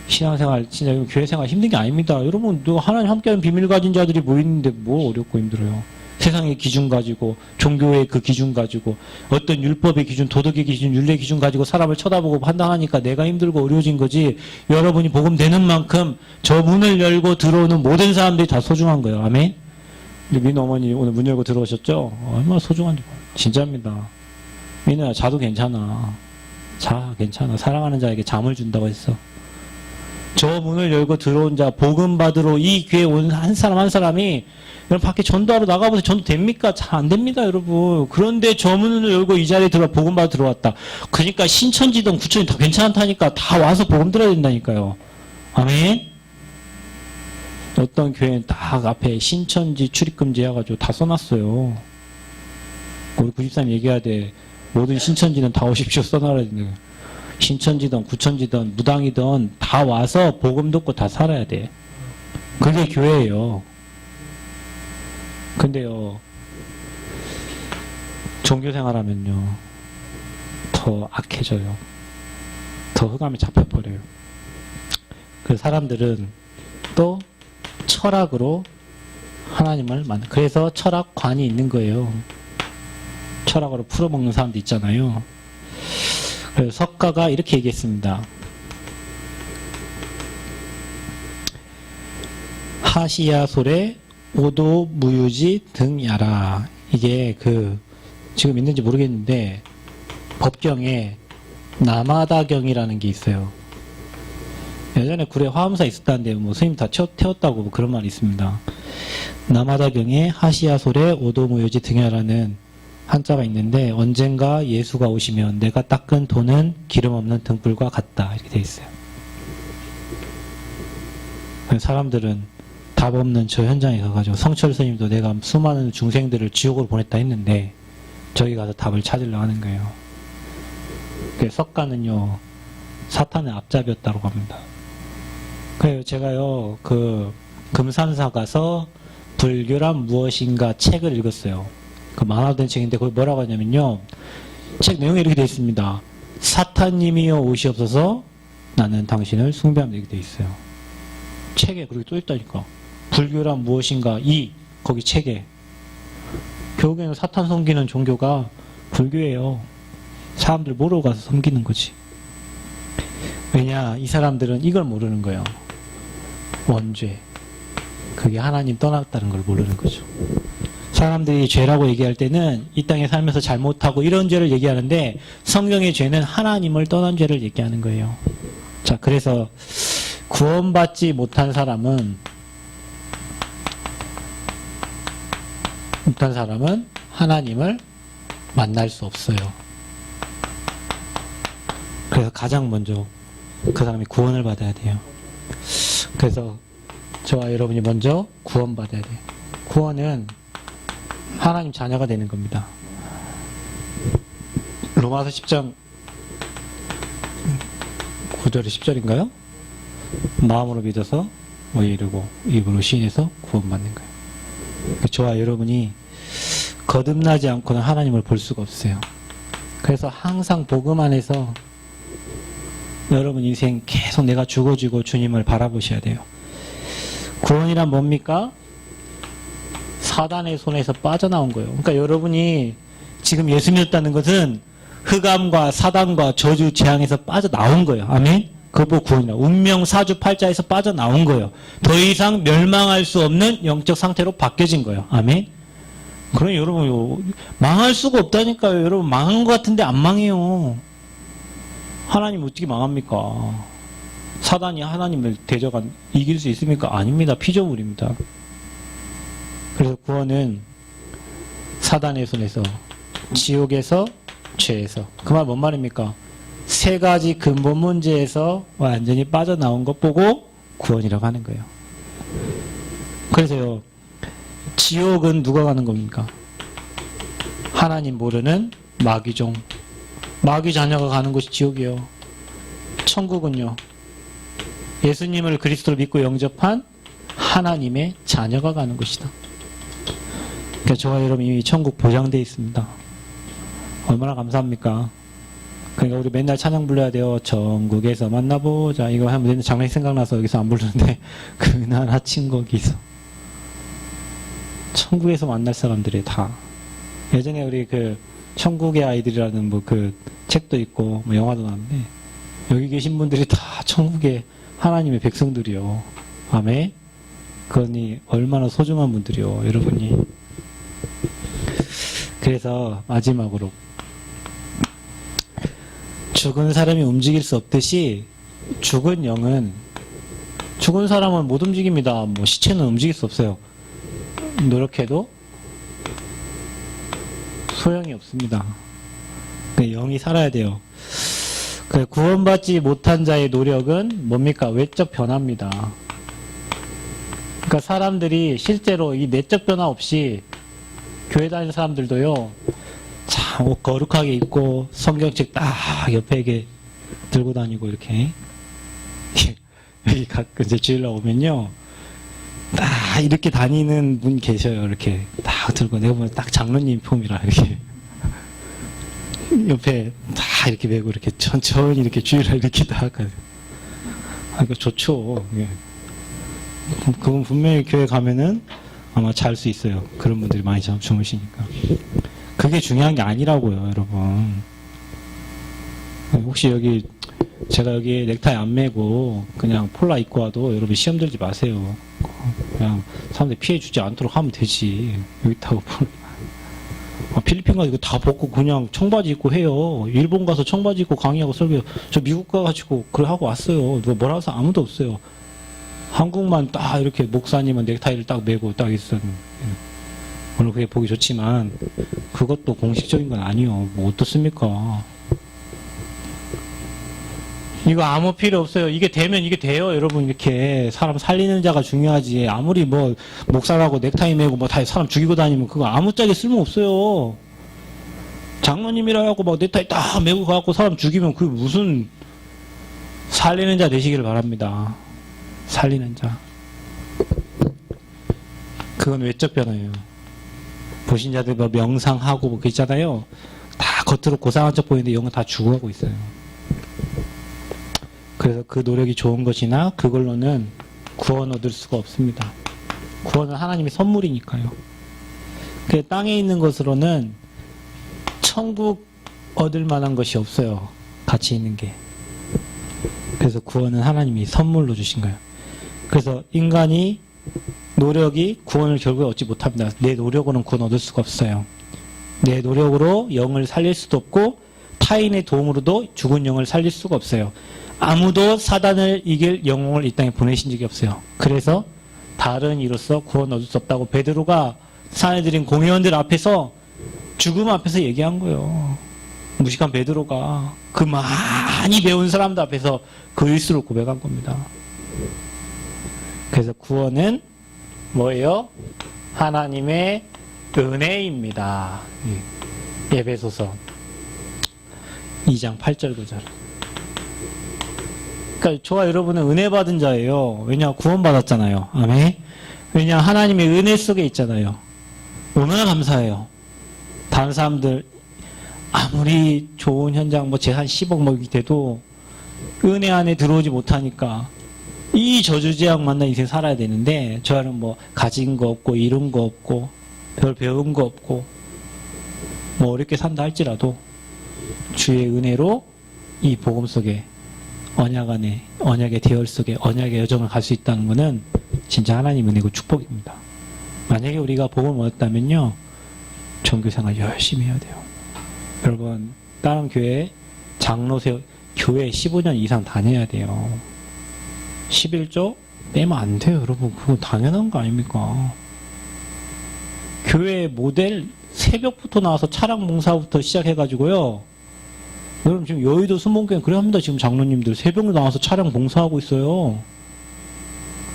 신앙생활 진짜 교회생활 힘든 게 아닙니다. 여러분 하나님 함께하는 비밀 가진 자들이 모이는데 뭐 어렵고 힘들어요. 세상의 기준 가지고 종교의 그 기준 가지고 어떤 율법의 기준 도덕의 기준 윤리의 기준 가지고 사람을 쳐다보고 판단하니까 내가 힘들고 어려워진 거지. 여러분이 복음 되는 만큼 저 문을 열고 들어오는 모든 사람들이 다 소중한 거예요. 아멘. 민우 어머니 오늘 문 열고 들어오셨죠? 얼마나 소중한지 진짜입니다. 민우야 자도 괜찮아. 자 괜찮아. 사랑하는 자에게 잠을 준다고 했어. 저 문을 열고 들어온 자 복음 받으러 이 교회에 온 한 사람 한 사람이 여러분 밖에 전도하러 나가보세요. 전도 됩니까? 잘 안 됩니다 여러분. 그런데 저 문을 열고 이 자리에 복음 받으러 들어왔다. 그러니까 신천지든 구천지 다 괜찮다니까. 다 와서 복음 들어야 된다니까요. 아멘. 어떤 교회는 딱 앞에 신천지 출입금지 해가지고 다 써놨어요. 우리 93 얘기해야 돼. 모든 신천지는 다 오십시오 써놔야 되는. 신천지든 구천지든 무당이든 다 와서 복음 듣고 다 살아야 돼. 그게 교회예요. 근데요, 종교생활하면요 더 악해져요. 더 흑암에 잡혀버려요. 그 사람들은 또 철학으로 하나님을 그래서 철학관이 있는 거예요. 철학으로 풀어먹는 사람도 있잖아요. 그래서 석가가 이렇게 얘기했습니다. 하시야솔의 오도 무유지 등야라. 이게 지금 있는지 모르겠는데 법경에 남하다경이라는 게 있어요. 예전에 굴에 화엄사 있었다는데 뭐 스님 다 태웠다고 뭐 그런 말이 있습니다. 남하다경에 하시야솔의 오도 무유지 등야라는 한자가 있는데 언젠가 예수가 오시면 내가 닦은 돈은 기름 없는 등불과 같다 이렇게 돼 있어요. 사람들은 답 없는 저 현장에 가가지고 성철 스님도 내가 수많은 중생들을 지옥으로 보냈다 했는데 저기 가서 답을 찾으려고 하는 거예요. 석가는요 사탄의 앞잡이였다고 합니다. 그래요 제가요 금산사 가서 불교란 무엇인가 책을 읽었어요. 그 만화로 된 책인데 거기 뭐라고 하냐면요 책 내용이 이렇게 되어 있습니다. 사탄님이여 오시옵소서 나는 당신을 숭배합니다 이렇게 되어 있어요. 책에 그렇게 또 있다니까. 불교란 무엇인가 거기 책에. 결국에는 사탄 섬기는 종교가 불교예요. 사람들 모르고 가서 섬기는 거지. 왜냐 이 사람들은 이걸 모르는 거예요. 원죄. 그게 하나님 떠났다는 걸 모르는 거죠. 사람들이 죄라고 얘기할 때는 이 땅에 살면서 잘못하고 이런 죄를 얘기하는데 성경의 죄는 하나님을 떠난 죄를 얘기하는 거예요. 자, 그래서 구원받지 못한 사람은 하나님을 만날 수 없어요. 그래서 가장 먼저 그 사람이 구원을 받아야 돼요. 그래서 저와 여러분이 먼저 구원받아야 돼요. 구원은 하나님 자녀가 되는 겁니다. 로마서 10장 9절에 10절인가요? 마음으로 믿어서 이르고 입으로 시인해서 구원받는 거예요. 저와 여러분이 거듭나지 않고는 하나님을 볼 수가 없어요. 그래서 항상 복음 안에서 여러분 인생 계속 내가 죽어지고 주님을 바라보셔야 돼요. 구원이란 뭡니까? 사단의 손에서 빠져나온 거예요. 그러니까 여러분이 지금 예수 믿었다는 것은 흑암과 사단과 저주 재앙에서 빠져나온 거예요. 아멘? 그거 구원이라. 운명 사주팔자에서 빠져나온 거예요. 더 이상 멸망할 수 없는 영적 상태로 바뀌어진 거예요. 아멘? 그럼 여러분 망할 수가 없다니까요. 여러분 망한 것 같은데 안 망해요. 하나님 어떻게 망합니까? 사단이 하나님을 대적한 이길 수 있습니까? 아닙니다. 피조물입니다. 그래서 구원은 사단의 손에서, 지옥에서, 죄에서. 그 말 뭔 말입니까? 세 가지 근본 문제에서 완전히 빠져나온 것 보고 구원이라고 하는 거예요. 그래서요, 지옥은 누가 가는 겁니까? 하나님 모르는 마귀종. 마귀 자녀가 가는 곳이 지옥이요. 천국은요, 예수님을 그리스도로 믿고 영접한 하나님의 자녀가 가는 곳이다. 그러니까 저와 여러분 이미 천국 보장되어 있습니다. 얼마나 감사합니까? 그러니까 우리 맨날 찬양 불러야 돼요. 천국에서 만나보자. 이거 하면 맨날 장면이 생각나서 여기서 안 부르는데 그날 아침 거기서 천국에서 만날 사람들이 다. 예전에 우리 그 천국의 아이들이라는 뭐 그 책도 있고 뭐 영화도 나왔는데 여기 계신 분들이 다 천국의 하나님의 백성들이요. 아멘. 그러니 얼마나 소중한 분들이요, 여러분이. 그래서 마지막으로 죽은 사람이 움직일 수 없듯이 죽은 영은, 죽은 사람은 못 움직입니다. 뭐 시체는 움직일 수 없어요. 노력해도 소용이 없습니다. 영이 살아야 돼요. 구원받지 못한 자의 노력은 뭡니까? 외적 변화입니다. 그러니까 사람들이 실제로 이 내적 변화 없이 교회 다니는 사람들도요, 참 옷 거룩하게 입고 성경책 딱 옆에 이렇게 들고 다니고 이렇게 여기 가끔 이제 주일날 오면요, 딱 이렇게 다니는 분 계셔요. 이렇게 딱 들고, 내가 보면 딱 장로님 폼이라 이렇게 옆에 다 이렇게 메고 이렇게 천천히 이렇게 주일날 이렇게 딱 가요. 아, 이거 좋죠. 예. 그건 분명히 교회 가면은 아마 잘 수 있어요. 그런 분들이 많이 주무시니까. 그게 중요한 게 아니라고요, 여러분. 혹시 여기 제가 여기 넥타이 안 매고 그냥 폴라 입고 와도 여러분 시험 들지 마세요. 그냥 사람들 피해 주지 않도록 하면 되지. 여기 타고 필리핀 가서 이거 다 벗고 그냥 청바지 입고 해요. 일본 가서 청바지 입고 강의하고 설교. 저 미국 가가지고 그래 하고 왔어요. 누가 뭐라 해서 아무도 없어요. 한국만 딱 이렇게 목사님은 넥타이를 딱 메고 딱 있었는데, 물론 그게 보기 좋지만 그것도 공식적인 건 아니요. 뭐 어떻습니까? 이거 아무 필요 없어요. 이게 되면 이게 돼요. 여러분, 이렇게 사람 살리는 자가 중요하지. 아무리 뭐 목사라고 넥타이 메고 뭐 다 사람 죽이고 다니면 그거 아무짝에 쓸모 없어요. 장로님이라 하고 막 넥타이 딱 메고 가고 사람 죽이면 그게 무슨, 살리는 자 되시기를 바랍니다. 살리는 자. 그건 외적 변화예요. 보신 자들 뭐 명상하고 뭐 그 있잖아요. 다 겉으로 고상한 척 보이는데 영은 다 죽어가고 있어요. 그래서 그 노력이 좋은 것이나 그걸로는 구원 얻을 수가 없습니다. 구원은 하나님의 선물이니까요. 그 땅에 있는 것으로는 천국 얻을 만한 것이 없어요. 가치 있는 게. 그래서 구원은 하나님이 선물로 주신 거예요. 그래서 인간이 노력이 구원을 결국에 얻지 못합니다. 내 노력으로는 구원 얻을 수가 없어요. 내 노력으로 영을 살릴 수도 없고 타인의 도움으로도 죽은 영을 살릴 수가 없어요. 아무도 사단을 이길 영웅을 이 땅에 보내신 적이 없어요. 그래서 다른 이로써 구원 얻을 수 없다고 베드로가 사내들인 공회원들 앞에서 죽음 앞에서 얘기한 거예요. 무식한 베드로가 그 많이 배운 사람들 앞에서 그 일수를 고백한 겁니다. 그래서 구원은 뭐예요? 하나님의 은혜입니다. 에베소서 2장 8절 9절. 그러니까 저와 여러분은 은혜 받은 자예요. 왜냐? 구원 받았잖아요. 아멘. 왜냐? 하나님의 은혜 속에 있잖아요. 얼마나 감사해요. 다른 사람들 아무리 좋은 현장 재산 10억 뭐 돼도 은혜 안에 들어오지 못하니까 이 저주제약 만나 인생 살아야 되는데 저는 가진 거 없고 이룬 거 없고 별 배운 거 없고 어렵게 산다 할지라도 주의 은혜로 이 복음 속에 언약 안에 언약의 대열 속에 언약의 여정을 갈 수 있다는 것은 진짜 하나님 은혜고 축복입니다. 만약에 우리가 복음을 얻었다면요 종교생활 열심히 해야 돼요. 여러분 다른 교회 장로 교회 15년 이상 다녀야 돼요. 11조 빼면 안 돼요. 여러분 그건 당연한 거 아닙니까? 교회 모델 새벽부터 나와서 차량 봉사부터 시작해가지고요. 여러분 지금 여의도 순복교회 그래 합니다. 지금 장로님들 새벽에 나와서 차량 봉사하고 있어요.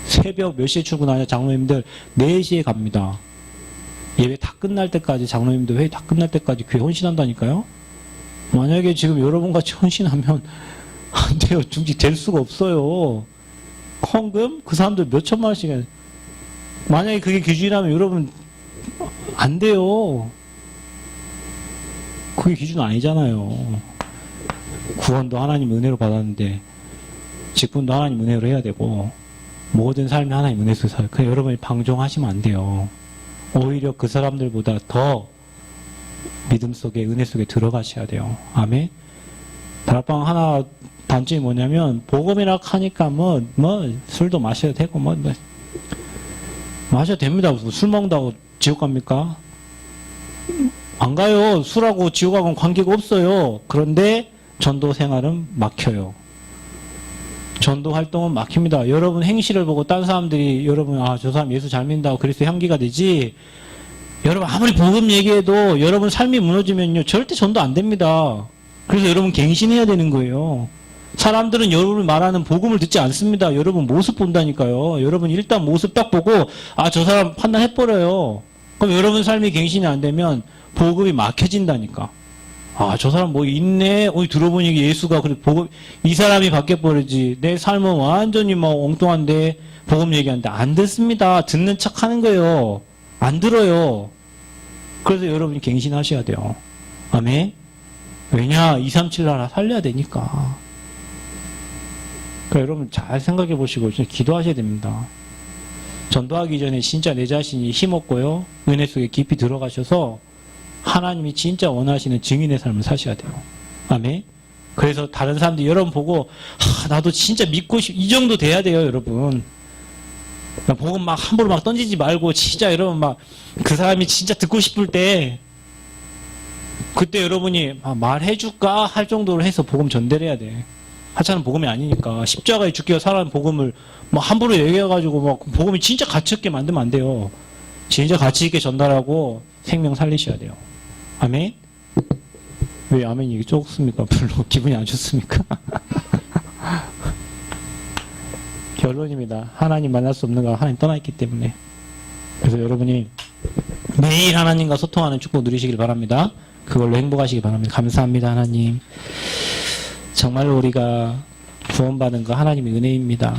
새벽 몇 시에 출근하냐 장로님들 4시에 갑니다. 예배 다 끝날 때까지 장로님들 회의 다 끝날 때까지 교회 헌신한다니까요. 만약에 지금 여러분같이 헌신하면 안 돼요. 중직 될 수가 없어요. 헌금 그 사람들 몇 천만 원씩 만약에 그게 기준이라면 여러분 안 돼요. 그게 기준 아니잖아요. 구원도 하나님 은혜로 받았는데 직분도 하나님 은혜로 해야 되고 모든 삶이 하나님 은혜 속에서 살아요. 그래서 여러분이 방종하시면 안 돼요. 오히려 그 사람들보다 더 믿음 속에 은혜 속에 들어가셔야 돼요. 아멘. 다락방 하나 단점이 뭐냐면 복음이라 하니까 술도 마셔도 되고 마셔도 됩니다. 술 먹는다고 지옥 갑니까? 안 가요. 술하고 지옥하고는 관계가 없어요. 그런데 전도 생활은 막혀요. 전도 활동은 막힙니다. 여러분 행실을 보고 딴 사람들이 여러분 저 사람 예수 잘 믿는다고 그리스도의 향기가 되지. 여러분 아무리 복음 얘기해도 여러분 삶이 무너지면요 절대 전도 안 됩니다. 그래서 여러분 갱신해야 되는 거예요. 사람들은 여러분이 말하는 복음을 듣지 않습니다. 여러분 모습 본다니까요. 여러분 일단 모습 딱 보고 저 사람 판단해버려요. 그럼 여러분 삶이 갱신이 안 되면 복음이 막혀진다니까. 저 사람 있네. 들어보니 예수가 그래 복음 이 사람이 바뀌어버리지. 내 삶은 완전히 엉뚱한데 복음 얘기하는데 안 듣습니다. 듣는 척 하는 거예요. 안 들어요. 그래서 여러분이 갱신하셔야 돼요. 아멘. 왜냐 237 나라 살려야 되니까. 그러니까 여러분 잘 생각해 보시고 진짜 기도하셔야 됩니다. 전도하기 전에 진짜 내 자신이 힘없고요. 은혜 속에 깊이 들어가셔서 하나님이 진짜 원하시는 증인의 삶을 사셔야 돼요. 아멘. 그래서 다른 사람들이 여러분 보고 나도 진짜 믿고 이 정도 돼야 돼요. 여러분. 복음 함부로 던지지 말고 진짜 여러분 그 사람이 진짜 듣고 싶을 때 그때 여러분이 말해줄까 할 정도로 해서 복음 전대를 해야 돼. 하찮은 복음이 아니니까 십자가에 죽기 위해 살아난 복음을 함부로 얘기해가지고 복음이 진짜 가치 있게 만들면 안 돼요. 진짜 가치 있게 전달하고 생명 살리셔야 돼요. 아멘? 왜 아멘 이게 좁습니까? 별로 기분이 안 좋습니까? 결론입니다. 하나님 만날 수 없는 거 하나님 떠나 있기 때문에. 그래서 여러분이 매일 하나님과 소통하는 축복 누리시길 바랍니다. 그걸로 행복하시기 바랍니다. 감사합니다. 하나님. 정말로 우리가 구원받은 거 하나님의 은혜입니다.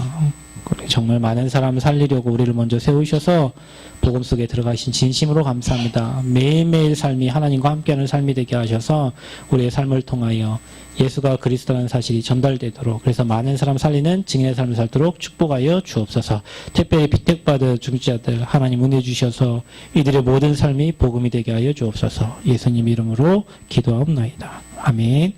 정말 많은 사람을 살리려고 우리를 먼저 세우셔서 복음 속에 들어가신 진심으로 감사합니다. 매일매일 삶이 하나님과 함께하는 삶이 되게 하셔서 우리의 삶을 통하여 예수가 그리스도라는 사실이 전달되도록 그래서 많은 사람 살리는 증인의 삶을 살도록 축복하여 주옵소서. 특별히 비택받은 중지자들 하나님 은혜 주셔서 이들의 모든 삶이 복음이 되게 하여 주옵소서. 예수님 이름으로 기도하옵나이다. 아멘.